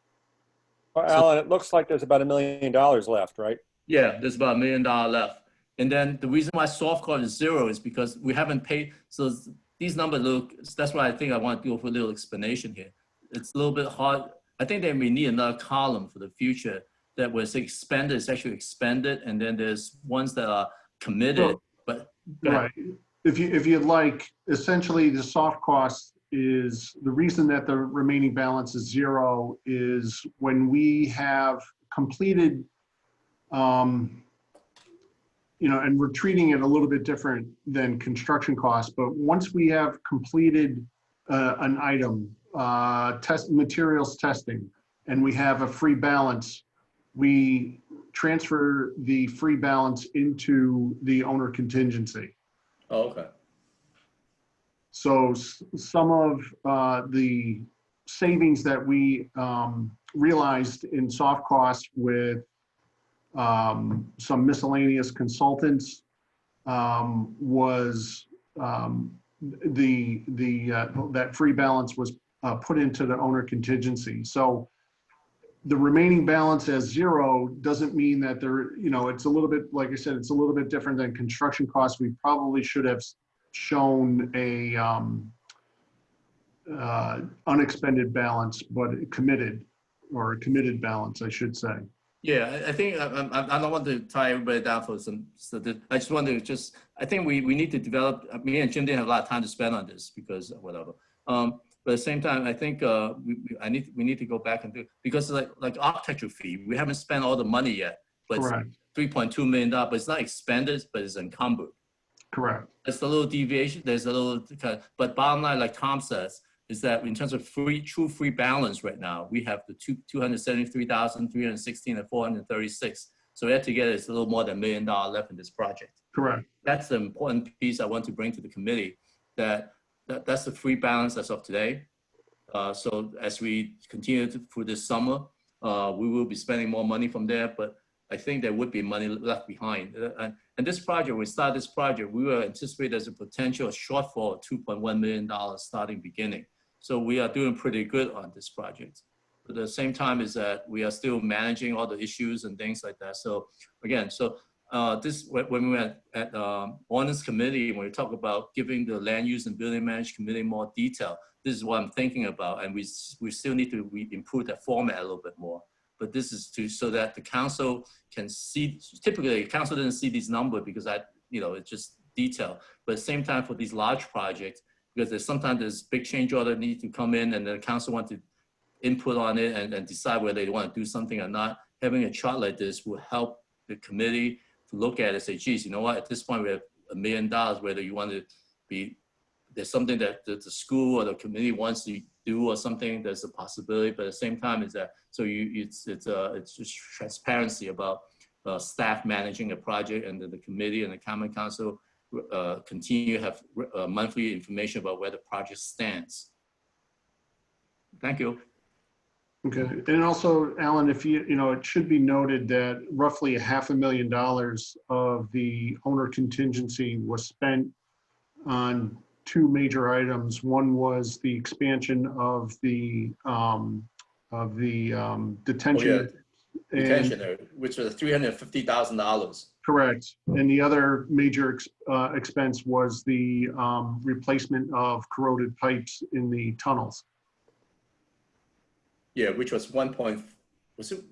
Well, Alan, it looks like there's about $1 million left, right? Yeah, there's about $1 million left. And then the reason why soft cost is zero is because we haven't paid. So these numbers look, that's why I think I want to go for a little explanation here. It's a little bit hard. I think that we need another column for the future that was expended, is actually expended. And then there's ones that are committed, but right. If you'd like, essentially the soft cost is the reason that the remaining balance is zero is when we have completed, and we're treating it a little bit different than construction costs, but once we have completed an item, materials testing, and we have a free balance, we transfer the free balance into the owner contingency. Oh, okay. So some of the savings that we realized in soft costs with some miscellaneous consultants was that free balance was put into the owner contingency. So the remaining balance as zero doesn't mean that there, it's a little bit, like I said, it's a little bit different than construction costs. We probably should have shown a unexpended balance, but committed balance, I should say. Yeah, I think I don't want to tie everybody down for some. I just want to I think we need to develop. Me and Jim didn't have a lot of time to spend on this because whatever. But at the same time, I think we need to go back and do, because like architecture fee, we haven't spent all the money yet, but Correct. It's $3.2 million, but it's not expended, but it's encumbered. Correct. There's a little deviation. There's a little, but bottom line, like Tom says, is that in terms of true free balance right now, we have the 273,316 and 436. So that together is a little more than $1 million left in this project. Correct. That's the important piece I want to bring to the committee, that's the free balance as of today. So as we continue through this summer, we will be spending more money from there, but I think there would be money left behind. And this project, when we started this project, we were anticipating there's a potential shortfall of $2.1 million starting beginning. So we are doing pretty good on this project. But at the same time is that we are still managing all the issues and things like that. So again, when we were at Ordinance Committee, when we talk about giving the Land Use and Building Management Committee more detail, this is what I'm thinking about. And we still need to improve that format a little bit more. But this is so that the council can see, typically the council doesn't see these numbers because it's just detail. But at the same time for these large projects, because sometimes there's big change order need to come in and the council want to input on it and decide whether they want to do something or not. Having a chart like this will help the committee to look at it and say, geez, you know what, at this point we have $1 million, whether you want to be, there's something that the school or the committee wants to do or something, there's a possibility, but at the same time is that, so it's just transparency about staff managing a project, and then the committee and the common council continue to have monthly information about where the project stands. Thank you. Okay, and also, Alan, if it should be noted that roughly $500,000 of the owner contingency was spent on two major items. One was the expansion of the detention. Detention, which was $350,000. Correct. And the other major expense was the replacement of corroded pipes in the tunnels. Yeah, which was was it?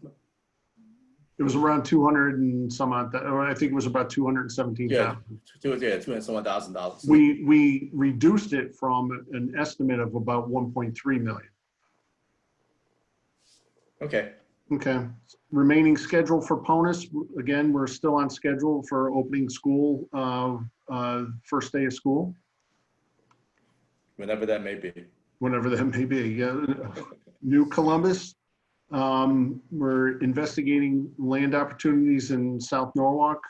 It was around 200 and some odd, or I think it was about 217,000. Yeah, $200,000. We reduced it from an estimate of about 1.3 million. Okay. Okay. Remaining schedule for Ponies, again, we're still on schedule for opening school, first day of school. Whenever that may be. Whenever that may be. Yeah. New Columbus, we're investigating land opportunities in South Norwalk,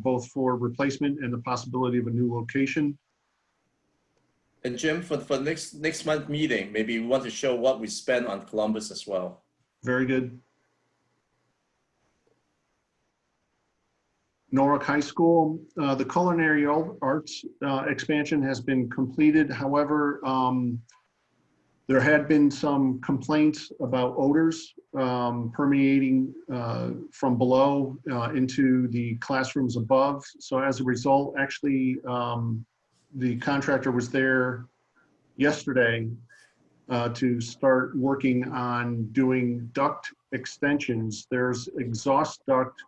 both for replacement and the possibility of a new location. And Jim, for next month meeting, maybe we want to show what we spent on Columbus as well. Very good. Norwalk High School, the culinary arts expansion has been completed. However, there had been some complaints about odors permeating from below into the classrooms above. So as a result, actually, the contractor was there yesterday to start working on doing duct extensions. There's exhaust duct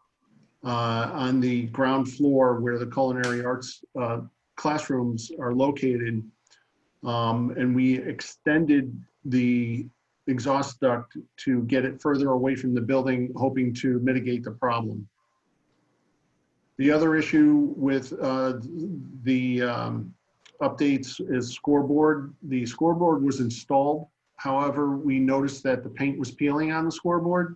on the ground floor where the culinary arts classrooms are located. And we extended the exhaust duct to get it further away from the building, hoping to mitigate the problem. The other issue with the updates is scoreboard. The scoreboard was installed. However, we noticed that the paint was peeling on the scoreboard.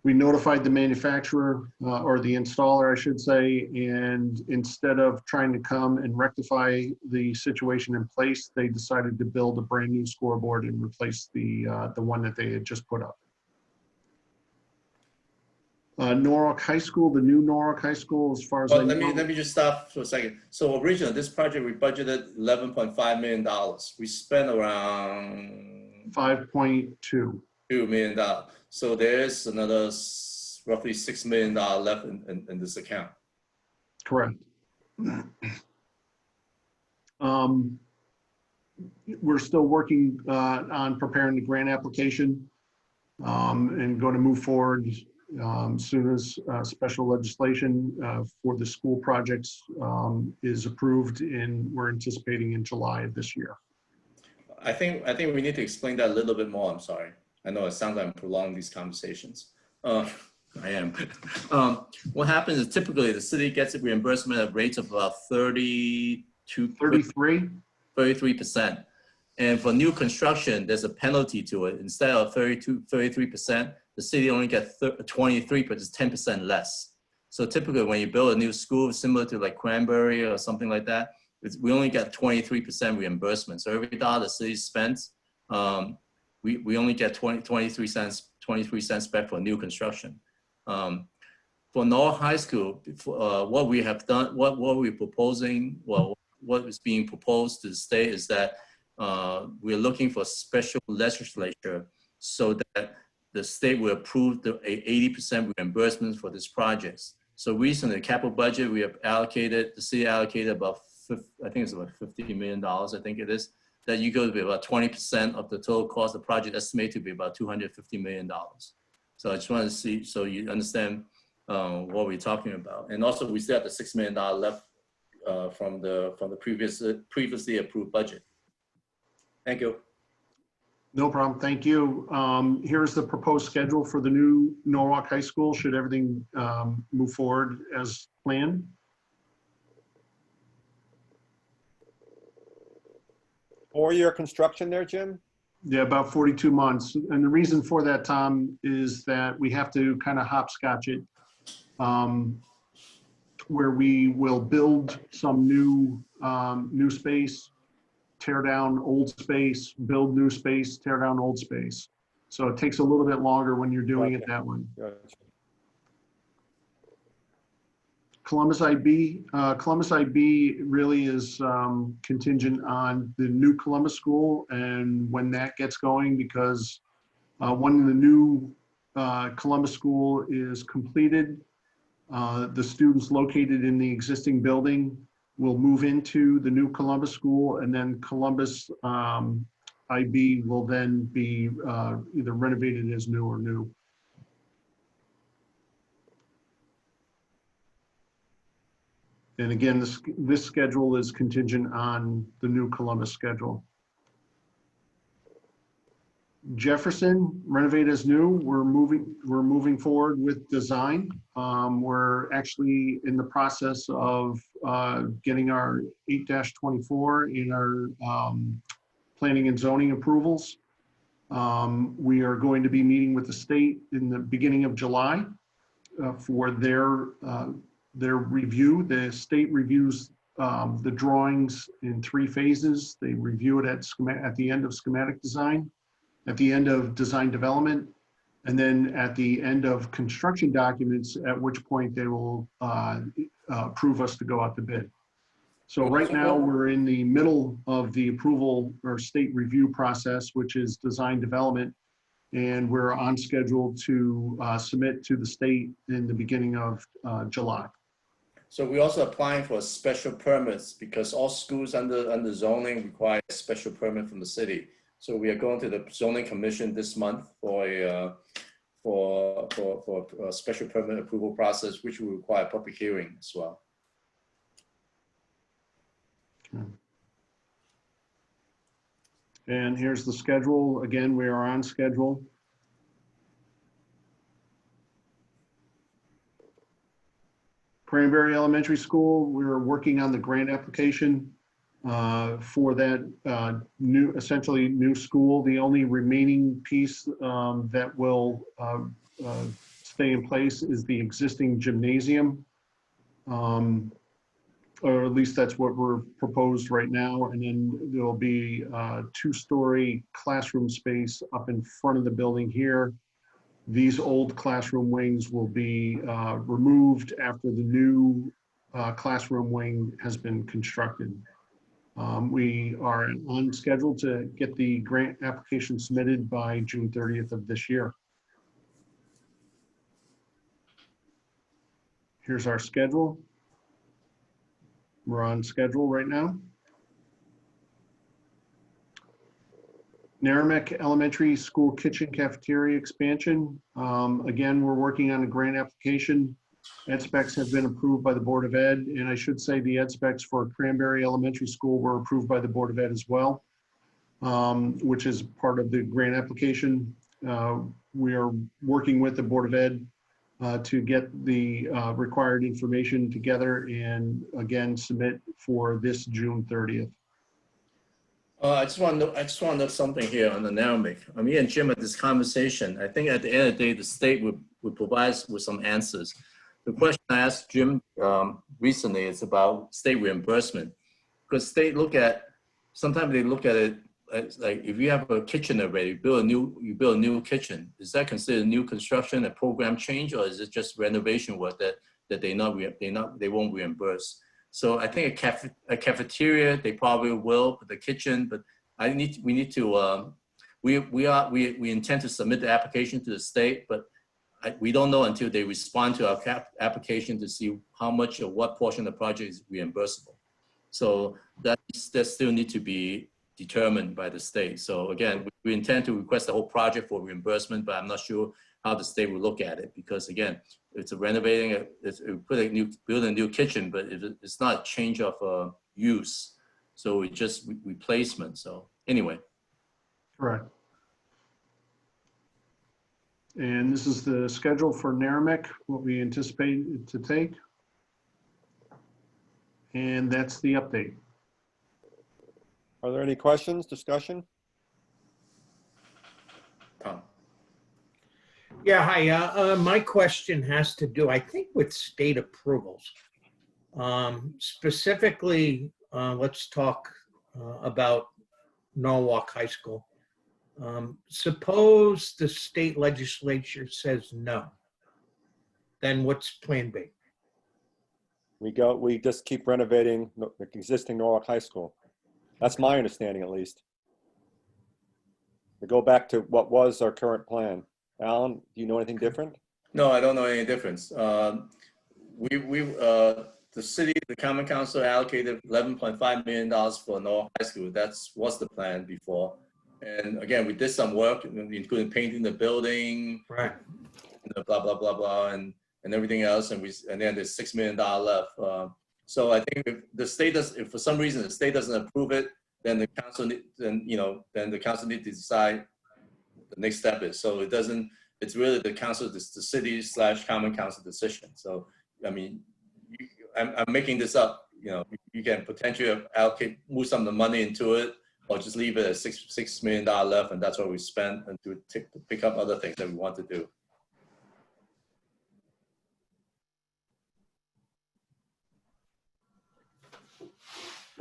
We notified the manufacturer or the installer, I should say, and instead of trying to come and rectify the situation in place, they decided to build a brand new scoreboard and replace the one that they had just put up. Norwalk High School, the new Norwalk High School, as far as I know. Let me just stop for a second. So originally, this project, we budgeted $11.5 million. We spent around $5.2 $2 million. So there's another roughly $6 million left in this account. Correct. We're still working on preparing the grant application and going to move forward soon as special legislation for the school projects is approved, and we're anticipating in July of this year. I think we need to explain that a little bit more. I'm sorry. I know it sounds like I'm prolonging these conversations. I am. What happens is typically the city gets a reimbursement at rates of about 33%. And for new construction, there's a penalty to it. Instead of 33%, the city only gets 23%, but it's 10% less. So typically when you build a new school, similar to like Cranberry or something like that, we only get 23% reimbursement. So every dollar the city spends, we only get 23 cents back for new construction. For Norwalk High School, what we have done, what we're proposing, well, what is being proposed to the state is that we're looking for special legislature so that the state will approve the 80% reimbursement for these projects. So recently, the capital budget, we have allocated, the city allocated about, I think it's about $50 million, I think it is, that you go to be about 20% of the total cost of the project, estimated to be about $250 million. So I just wanted to see, so you understand what we're talking about. And also we still have the $6 million left from the previously approved budget. Thank you. No problem. Thank you. Here's the proposed schedule for the new Norwalk High School, should everything move forward as planned. Four-year construction there, Jim? Yeah, about 42 months. And the reason for that, Tom, is that we have to kind of hopscotch it, where we will build some new space, tear down old space, build new space, tear down old space. So it takes a little bit longer when you're doing it that way. Gotcha. Columbus IB really is contingent on the new Columbus school and when that gets going, because when the new Columbus school is completed, the students located in the existing building will move into the new Columbus school, and then Columbus IB will then be either renovated as new or new. And again, this schedule is contingent on the new Columbus schedule. Jefferson, renovate as new. We're moving forward with design. We're actually in the process of getting our 8-24 in our planning and zoning approvals. We are going to be meeting with the state in the beginning of July for their review. The state reviews the drawings in 3 phases. They review it at the end of schematic design, at the end of design development, and then at the end of construction documents, at which point they will approve us to go out to bid. So right now we're in the middle of the approval or state review process, which is design development, and we're on schedule to submit to the state in the beginning of July. So we're also applying for special permits because all schools under zoning require a special permit from the city. So we are going to the zoning commission this month for a special permit approval process, which will require a public hearing as well. Okay. And here's the schedule. Again, we are on schedule. Cranberry Elementary School, we're working on the grant application for that essentially new school. The only remaining piece that will stay in place is the existing gymnasium. Or at least that's what we're proposed right now. And then there'll be a 2-story classroom space up in front of the building here. These old classroom wings will be removed after the new classroom wing has been constructed. We are on schedule to get the grant application submitted by June 30th of this year. Here's our schedule. We're on schedule right now. Narragansett Elementary School kitchen cafeteria expansion. Again, we're working on a grant application. Ed specs have been approved by the Board of Ed, and I should say the ed specs for Cranberry Elementary School were approved by the Board of Ed as well, which is part of the grant application. We are working with the Board of Ed to get the required information together and again submit for this June 30th. I just want to know something here on the Narragansett. Me and Jim had this conversation. I think at the end of the day, the state would provide us with some answers. The question I asked Jim recently is about state reimbursement, because sometimes they look at it as like if you have a kitchen already, you build a new kitchen. Is that considered new construction, a program change, or is it just renovation work that they won't reimburse? So I think a cafeteria, they probably will, but the kitchen, but we intend to submit the application to the state, but we don't know until they respond to our application to see how much or what portion of the project is reimbursable. So that still need to be determined by the state. So again, we intend to request the whole project for reimbursement, but I'm not sure how the state will look at it, because again, it's a renovating, build a new kitchen, but it's not a change of use. So it's just replacement. So anyway. Correct. And this is the schedule for Narragansett, what we anticipate to take. And that's the update. Are there any questions, discussion? Tom. Yeah, hi. My question has to do, I think, with state approvals. Specifically, let's talk about Norwalk High School. Suppose the state legislature says no, then what's plan B? We just keep renovating the existing Norwalk High School. That's my understanding, at least. We go back to what was our current plan. Alan, do you know anything different? No, I don't know any difference. The city, the Common Council allocated $11.5 million for Norwalk High School. Was the plan before. And again, we did some work, including painting the building, Right. blah, blah, blah, blah, and everything else. And then there's $6 million left. So I think if for some reason the state doesn't approve it, then the council, then the council needs to decide the next step is. So it's really the council, the city/common council decision. So, I mean, I'm making this up, you can potentially move some of the money into it, or just leave it at $6 million left, and that's what we spent, and to pick up other things that we want to do.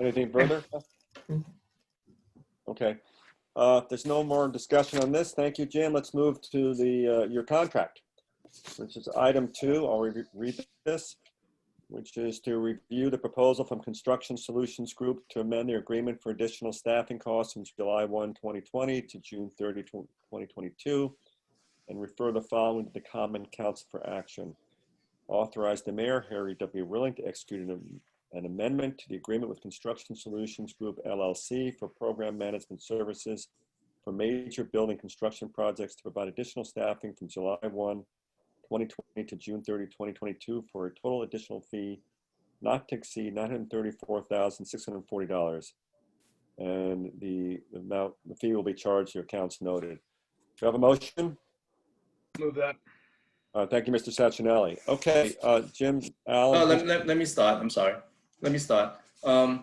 Anything further? Okay. If there's no more discussion on this, thank you, Jim. Let's move to your contract, which is item 2. I'll read this, which is to review the proposal from Construction Solutions Group to amend their agreement for additional staffing costs from July 1, 2020 to June 30, 2022, and refer the following to the Common Council for action. Authorize the mayor, Harry W. Rilling, to execute an amendment to the agreement with Construction Solutions Group, LLC, for program management services for major building construction projects to provide additional staffing from July 1, 2020 to June 30, 2022 for a total additional fee not to exceed $934,640. And the fee will be charged to accounts noted. Do you have a motion? Move that. Thank you, Mr. Sacchinelli. Okay, Jim, Alan. Let me start. I'm sorry. Let me start. I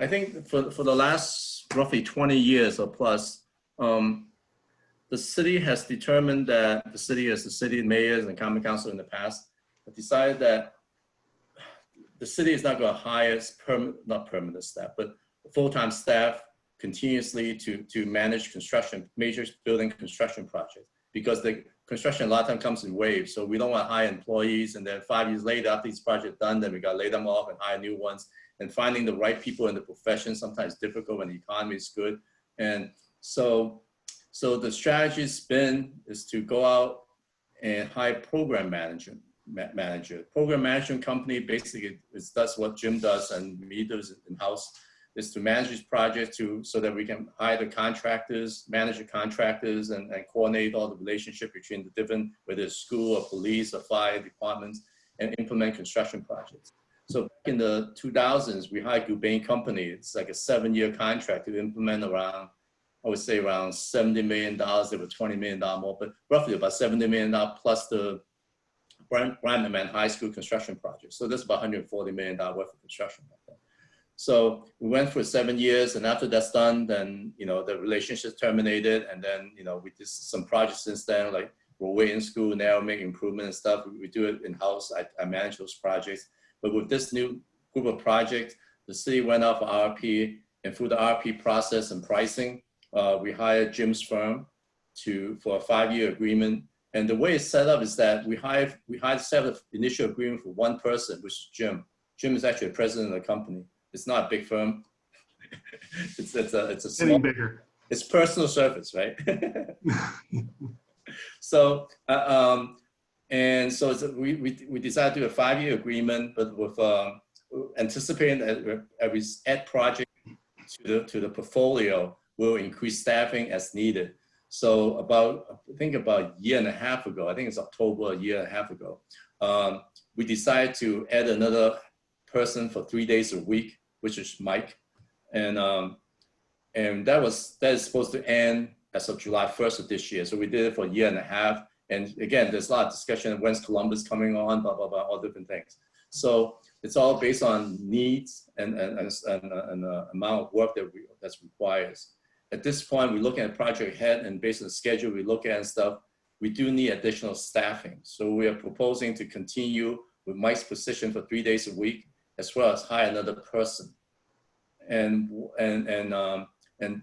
think for the last roughly 20 years or plus, the city has determined that the city mayors and common council in the past have decided that the city is not going to hire not permanent staff, but full-time staff continuously to manage major building construction projects, because the construction a lot of times comes in waves. So we don't want to hire employees, and then 5 years later, after these projects done, then we got to lay them off and hire new ones. And finding the right people in the profession sometimes difficult when the economy is good. And so the strategy is to go out and hire program manager. Program management company basically that's what Jim does and me does in-house, is to manage these projects so that we can hire the contractors, manage the contractors, and coordinate all the relationship between the different, whether it's school or police or fire departments, and implement construction projects. So back in the 2000s, we hired Gubain Company. It's like a 7-year contract to implement around, I would say around $70 million. They were $20 million more, but roughly about $70 million plus the Brandman High School construction project. So that's about $140 million worth of construction back then. So we went for 7 years, and after that's done, then the relationship terminated, and then we did some projects since then, like we're way in school now, make improvement and stuff. We do it in-house. I manage those projects. But with this new group of projects, the city went out for RFP, and through the RFP process and pricing, we hired Jim's firm for a 5-year agreement. And the way it's set up is that we set up the initial agreement for one person, which is Jim. Jim is actually the president of the company. It's not a big firm. it's a small. Bigger. It's personal service, right? So we decided to do a 5-year agreement, but with anticipating that every add project to the portfolio will increase staffing as needed. So I think about a year and a half ago, I think it's October, a year and a half ago, we decided to add another person for 3 days a week, which is Mike. And that is supposed to end as of July 1st of this year. So we did it for a year and a half. And again, there's a lot of discussion of when's Columbus coming on, blah, blah, blah, all different things. So it's all based on needs and amount of work that's requires. At this point, we're looking at project ahead, and based on the schedule we look at and stuff, we do need additional staffing. So we are proposing to continue with Mike's position for 3 days a week, as well as hire another person. And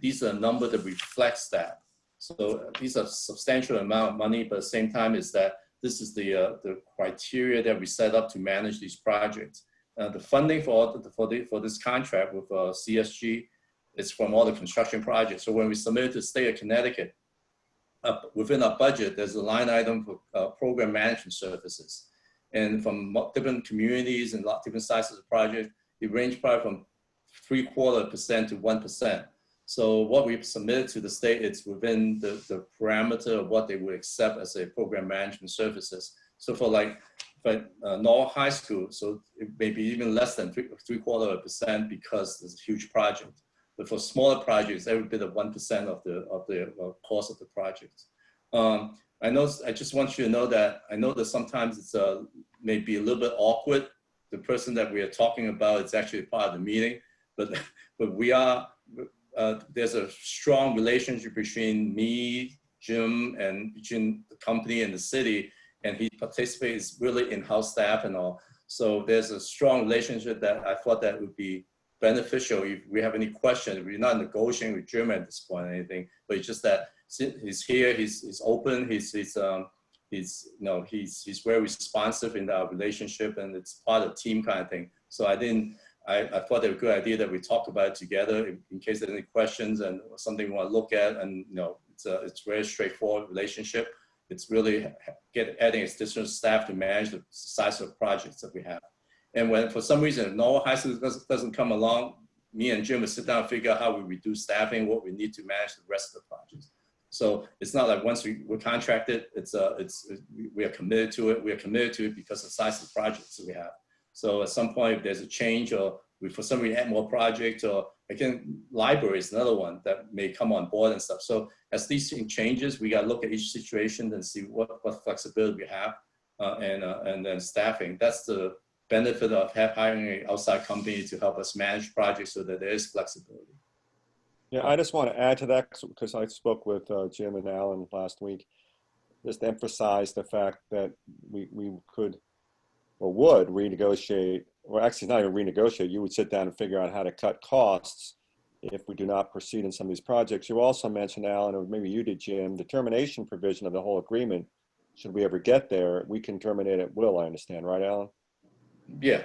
these are a number that reflects that. So these are substantial amount of money, but at the same time is that this is the criteria that we set up to manage these projects. the funding for this contract with CSG is from all the construction projects. So when we submit to the state of Connecticut, within our budget, there's a line item for program management services. And from different communities and different sizes of projects, it ranges probably from 0.75% to 1%. So what we've submitted to the state, it's within the parameter of what they would accept as a program management services. So for Norwalk High School, so it may be even less than 0.75% because it's a huge project. But for smaller projects, every bit of 1% of the cost of the project. I just want you to know that I know that sometimes it's maybe a little bit awkward. The person that we are talking about is actually part of the meeting, but we are. There's a strong relationship between me, Jim, and between the company and the city, and he participates really in-house staff and all. So there's a strong relationship that I thought that would be beneficial if we have any questions. We're not negotiating with Jim at this point or anything, but it's just that he's here, he's open, he's very responsive in our relationship, and it's part of the team kind of thing. So I thought it was a good idea that we talk about it together in case there's any questions and something we want to look at. And it's a very straightforward relationship. It's really adding additional staff to manage the size of projects that we have. And when for some reason Norwalk High School doesn't come along, me and Jim will sit down and figure out how we reduce staffing, what we need to manage the rest of the projects. So it's not like once we're contracted, we are committed to it. We are committed to it because of the size of the projects that we have. So at some point, if there's a change or we for some reason add more projects, or again, library is another one that may come on board and stuff. So as these things changes, we got to look at each situation and see what flexibility we have, and then staffing. That's the benefit of hiring an outside company to help us manage projects so that there is flexibility. Yeah, I just want to add to that because I spoke with Jim and Alan last week, just to emphasize the fact that we could or would renegotiate, or actually not even renegotiate, you would sit down and figure out how to cut costs if we do not proceed in some of these projects. You also mentioned, Alan, or maybe you did, Jim, the termination provision of the whole agreement. Should we ever get there, we can terminate at will, I understand, right, Alan? Yeah.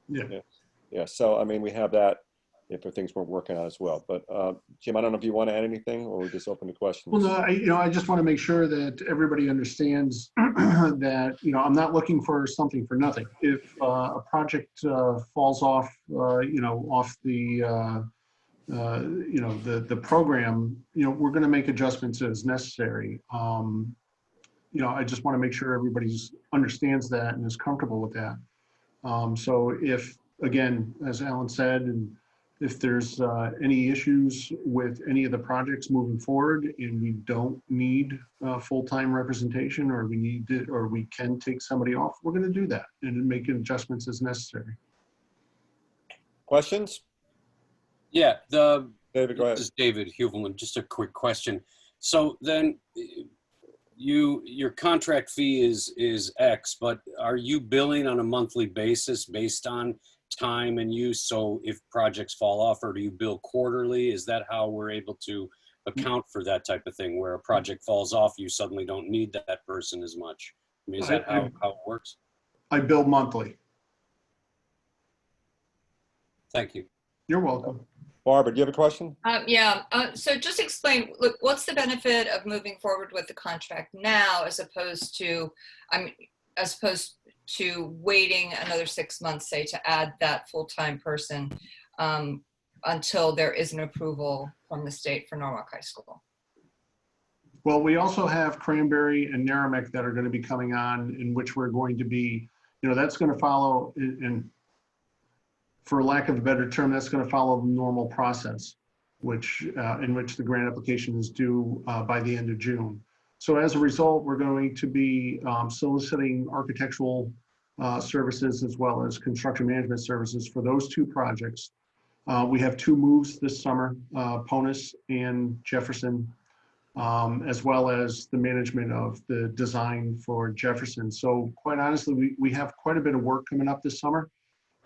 Yeah. So, I mean, we have that if things weren't working out as well. But Jim, I don't know if you want to add anything, or we just open to questions. Well, no, I just want to make sure that everybody understands that, I'm not looking for something for nothing. If a project falls off, off the, the program, we're going to make adjustments as necessary. I just want to make sure everybody understands that and is comfortable with that. So if, again, as Alan said, and if there's any issues with any of the projects moving forward and we don't need full-time representation, or we can take somebody off, we're going to do that and make adjustments as necessary. Questions? Yeah, David, go ahead. This is David Huvelman. Just a quick question. So then your contract fee is X, but are you billing on a monthly basis based on time and use? So if projects fall off, or do you bill quarterly? Is that how we're able to account for that type of thing, where a project falls off, you suddenly don't need that person as much? I mean, is that how it works? I bill monthly. Thank you. You're welcome. Barbara, do you have a question? So just explain, look, what's the benefit of moving forward with the contract now as opposed to waiting another 6 months, say, to add that full-time person until there is an approval from the state for Norwalk High School? Well, we also have Cranberry and Narragansett that are going to be coming on, in which we're going to be, that's going to follow, and for lack of a better term, that's going to follow the normal process, in which the grant application is due by the end of June. So as a result, we're going to be soliciting architectural services as well as construction management services for those two projects. We have two moves this summer, Ponies and Jefferson, as well as the management of the design for Jefferson. So quite honestly, we have quite a bit of work coming up this summer.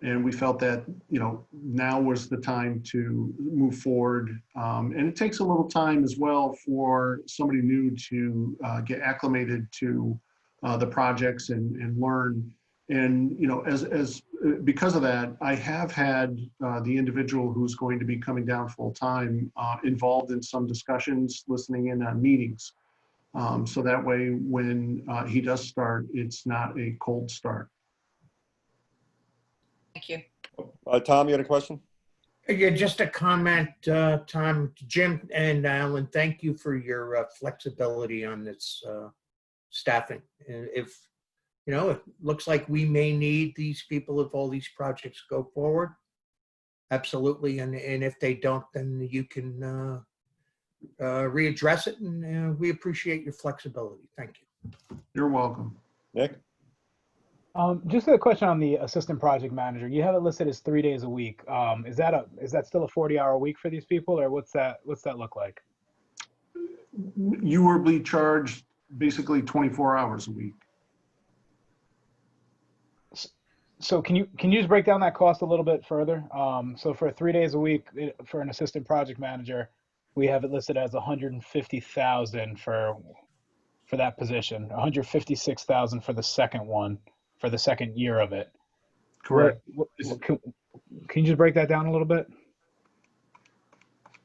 And we felt that, now was the time to move forward. And it takes a little time as well for somebody new to get acclimated to the projects and learn. And, as because of that, I have had the individual who's going to be coming down full time involved in some discussions, listening in on meetings. So that way, when he does start, it's not a cold start. Thank you. Tom, you had a question? Yeah, just a comment, Tom, Jim and Alan, thank you for your flexibility on this staffing. And if, you know, it looks like we may need these people if all these projects go forward. Absolutely. And if they don't, then you can readdress it, and we appreciate your flexibility. Thank you. You're welcome. Nick? Just a question on the assistant project manager. You have it listed as 3 days a week. Is that still a 40-hour week for these people, or what's that look like? You will be charged basically 24 hours a week. So can you just break down that cost a little bit further? So for 3 days a week for an assistant project manager, we have it listed as 150,000 for that position, 156,000 for the second one, for the second year of it. Correct. Can you just break that down a little bit?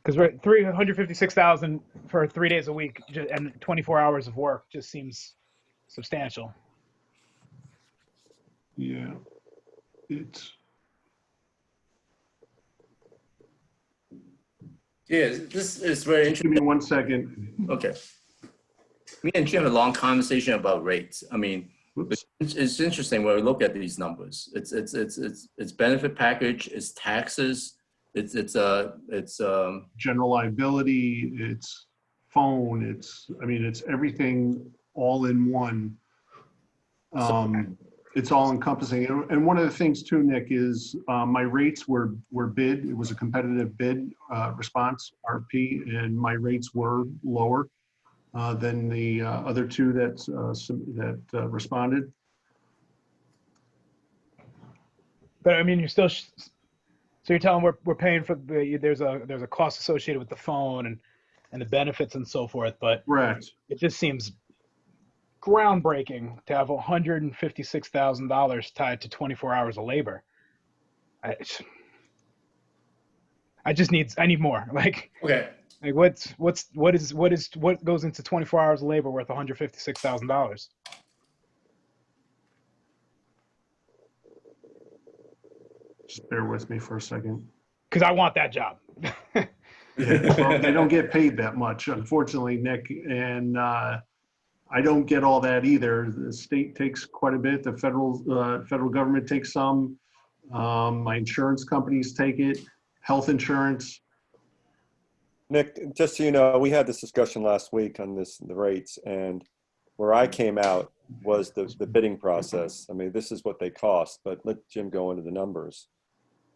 Because we're 356,000 for 3 days a week and 24 hours of work just seems substantial. Yeah, it's. Yeah, this is very Give me interesting. 1 second. Okay. Me and Jim had a long conversation about rates. I mean, Whoops. it's interesting when we look at these numbers. It's benefit package, it's taxes, it's General liability, it's phone, it's everything all in one. It's all encompassing. And one of the things too, Nick, is my rates were bid. It was a competitive bid response, RP, and my rates were lower than the other two that responded. But I mean, you're still, so you're telling we're paying for there's a cost associated with the phone and the benefits and so forth, but Correct. it just seems groundbreaking to have $156,000 tied to 24 hours of labor. I need more. Like okay. what goes into 24 hours of labor worth $156,000? Just bear with me for a second. Because I want that job. Yeah, well, they don't get paid that much, unfortunately, Nick, and I don't get all that either. The state takes quite a bit. The federal government takes some. My insurance companies take it. Health insurance. Nick, just so you know, we had this discussion last week on the rates, and where I came out was the bidding process. I mean, this is what they cost, but let Jim go into the numbers.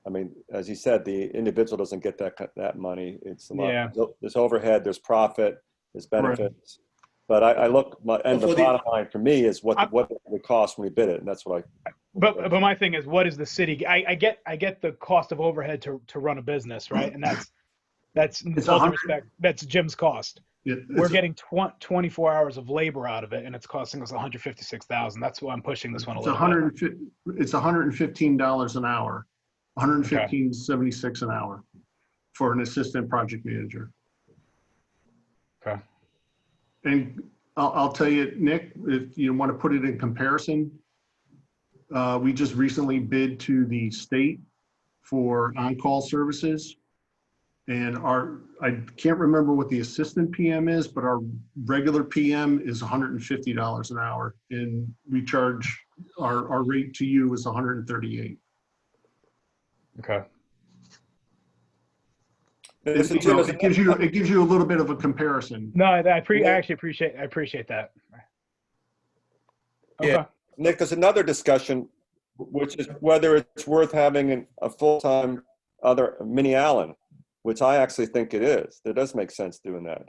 I mean, as he said, the individual doesn't get that money. It's a lot. Yeah. There's overhead, there's profit, there's benefits. Right. But I look, and the bottom line for me is what it would cost when we bid it, and that's what I. But my thing is, what is the city? I get the cost of overhead to run a business, right? And that's with all due respect, that's Jim's cost. We're getting 24 hours of labor out of it, and it's costing us 156,000. That's why I'm pushing this one a little bit. It's $115 an hour, 115.76 an hour for an assistant project manager. Okay. And I'll tell you, Nick, if you want to put it in comparison, we just recently bid to the state for on-call services. And I can't remember what the assistant PM is, but our regular PM is $150 an hour. And we charge, our rate to you is $138. Okay. It gives you a little bit of a comparison. No, I actually appreciate that. Okay. Yeah, Nick, there's another discussion, which is whether it's worth having a full-time other mini Allen, which I actually think it is. It does make sense doing that.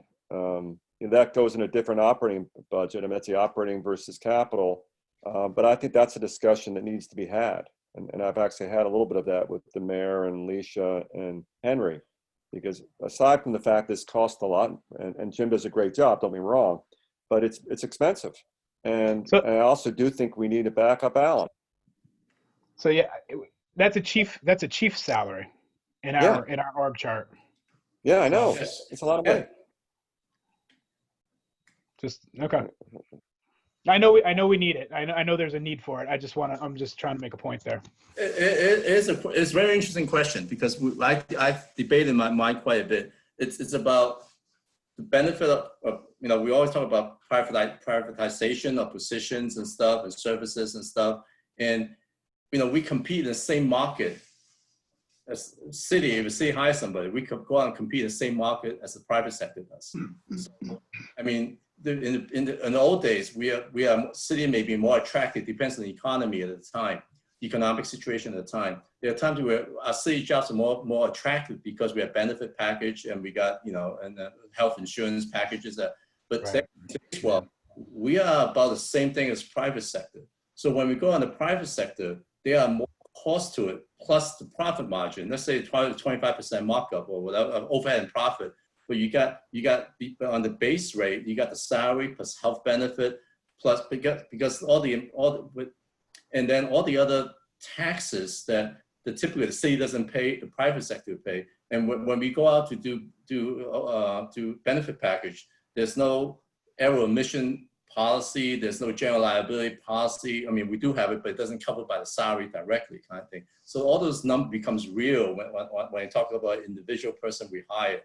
That goes in a different operating budget. I mean, that's the operating versus capital. But I think that's a discussion that needs to be had. And I've actually had a little bit of that with the mayor and Alicia and Henry, because aside from the fact this costs a lot, and Jim does a great job, don't be wrong, but it's expensive. And I also do think we need to back up Allen. So yeah, that's a chief salary in Yeah. our org chart. Yeah, I know. Yes. It's a lot of money. Just okay. I know we need it. I know there's a need for it. I'm just trying to make a point there. It's a very interesting question because I've debated in my mind quite a bit. It's about the benefit of we always talk about privatization of positions and stuff and services and stuff. And, we compete in the same market as city. If a city hires somebody, we could go out and compete in the same market as the private sector does. So, I mean, in the old days, city may be more attractive, depends on the economy at the time, economic situation at the time. There are times where our city jobs are more attractive because we have benefit package and we got, and health insurance packages but well, we are about the same thing as private sector. So when we go on the private sector, there are more costs to it, plus the profit margin. Let's say 25% markup or whatever, overhead and profit. But you got on the base rate, you got the salary plus health benefit, plus because and then all the other taxes that typically the city doesn't pay, the private sector pay. And when we go out to do benefit package, there's no aero emission policy, there's no general liability policy. I mean, we do have it, but it doesn't cover by the salary directly, kind of thing. So all those numbers becomes real when you talk about individual person we hire.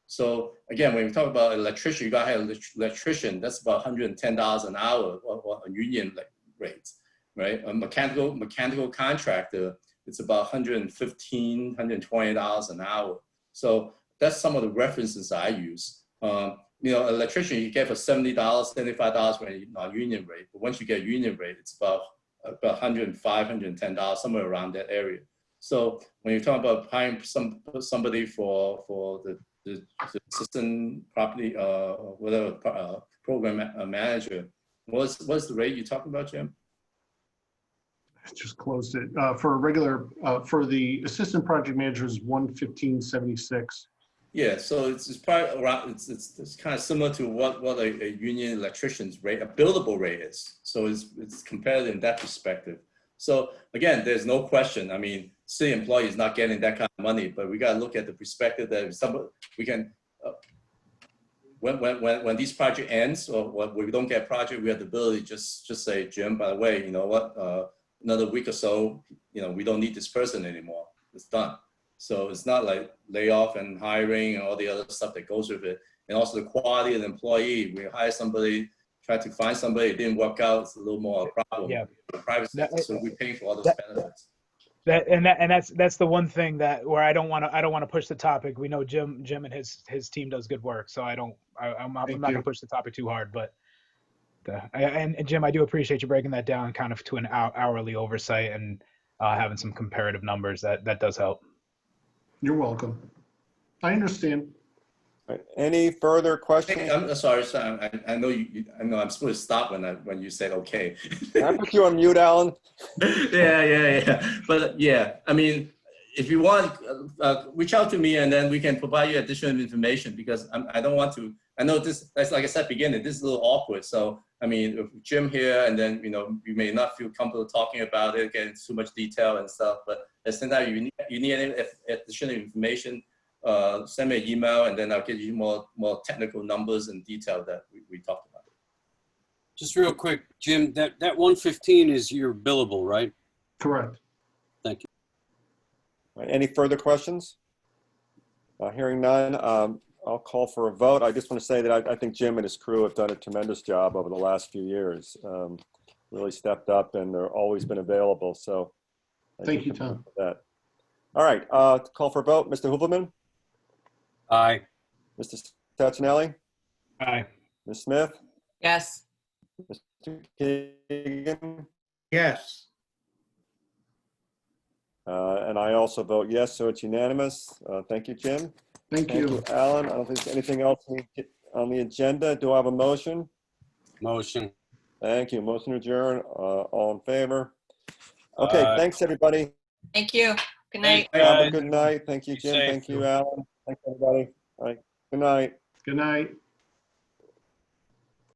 So again, when we talk about electrician, you got to have an electrician. That's about $110 an hour or a union rates, right? A mechanical contractor, it's about $115, $120 an hour. So that's some of the references I use. Electrician you get for $70, $75 when you're not union rate. But once you get union rate, it's about $105, $110, somewhere around that area. So when you're talking about hiring somebody for the assistant property whatever program manager, what's the rate you're talking about, Jim? Just closed it. For a regular, for the assistant project manager is $115.76. Yeah, so it's probably around, it's kind of similar to what a union electrician's rate, a billable rate is. So it's competitive in that perspective. So again, there's no question. I mean, city employees not getting that kind of money, but we got to look at the perspective that we can, when these project ends or when we don't get a project, we have the ability to just say, Jim, by the way, you know what, another week or so, we don't need this person anymore. It's done. So it's not like layoff and hiring and all the other stuff that goes with it. And also the quality of the employee. We hire somebody, try to find somebody, it didn't work out. It's a little more a problem. Yeah. The private sector, so we pay for all those benefits. That's the one thing where I don't want to push the topic. We know Jim and his team does good work, so I'm not going to push the topic too hard. But and Jim, I do appreciate you breaking that down kind of to an hourly oversight and having some comparative numbers. That does help. You're welcome. I understand. Right. Any further questions? I'm sorry, Sam. I know I know I'm supposed to stop when you said okay. Can I put you on mute, Alan? Yeah. But yeah, I mean, if you want, reach out to me and then we can provide you additional information because I don't want to. I know this, like I said, beginning, this is a little awkward. So I mean, if Jim here, and then you may not feel comfortable talking about it, getting too much detail and stuff. But at the same time, you need any additional information, send me an email, and then I'll give you more technical numbers and detail that we talked about. Just real quick, Jim, that 115 is your billable, right? Correct. Thank you. Right. Any further questions? Hearing none, I'll call for a vote. I just want to say that I think Jim and his crew have done a tremendous job over the last few years. Really stepped up and they're always been available. So thank you, Tom. For that. All right, call for a vote. Mr. Hooverman? Aye. Mr. Stacinelli? Aye. Ms. Smith? Yes. Mr. Keegan? Yes. And I also vote yes, so it's unanimous. Thank you, Jim. Thank you, Alan. I don't think there's anything else on the agenda. Do I have a motion? Motion. Thank you. Motion to adjourn. All in favor? Okay, thanks, everybody. Thank you. Good night. Have a good night. Thank you, Jim. Safe. Thank you, Alan. Thanks, everybody. All right. Good night. Good night.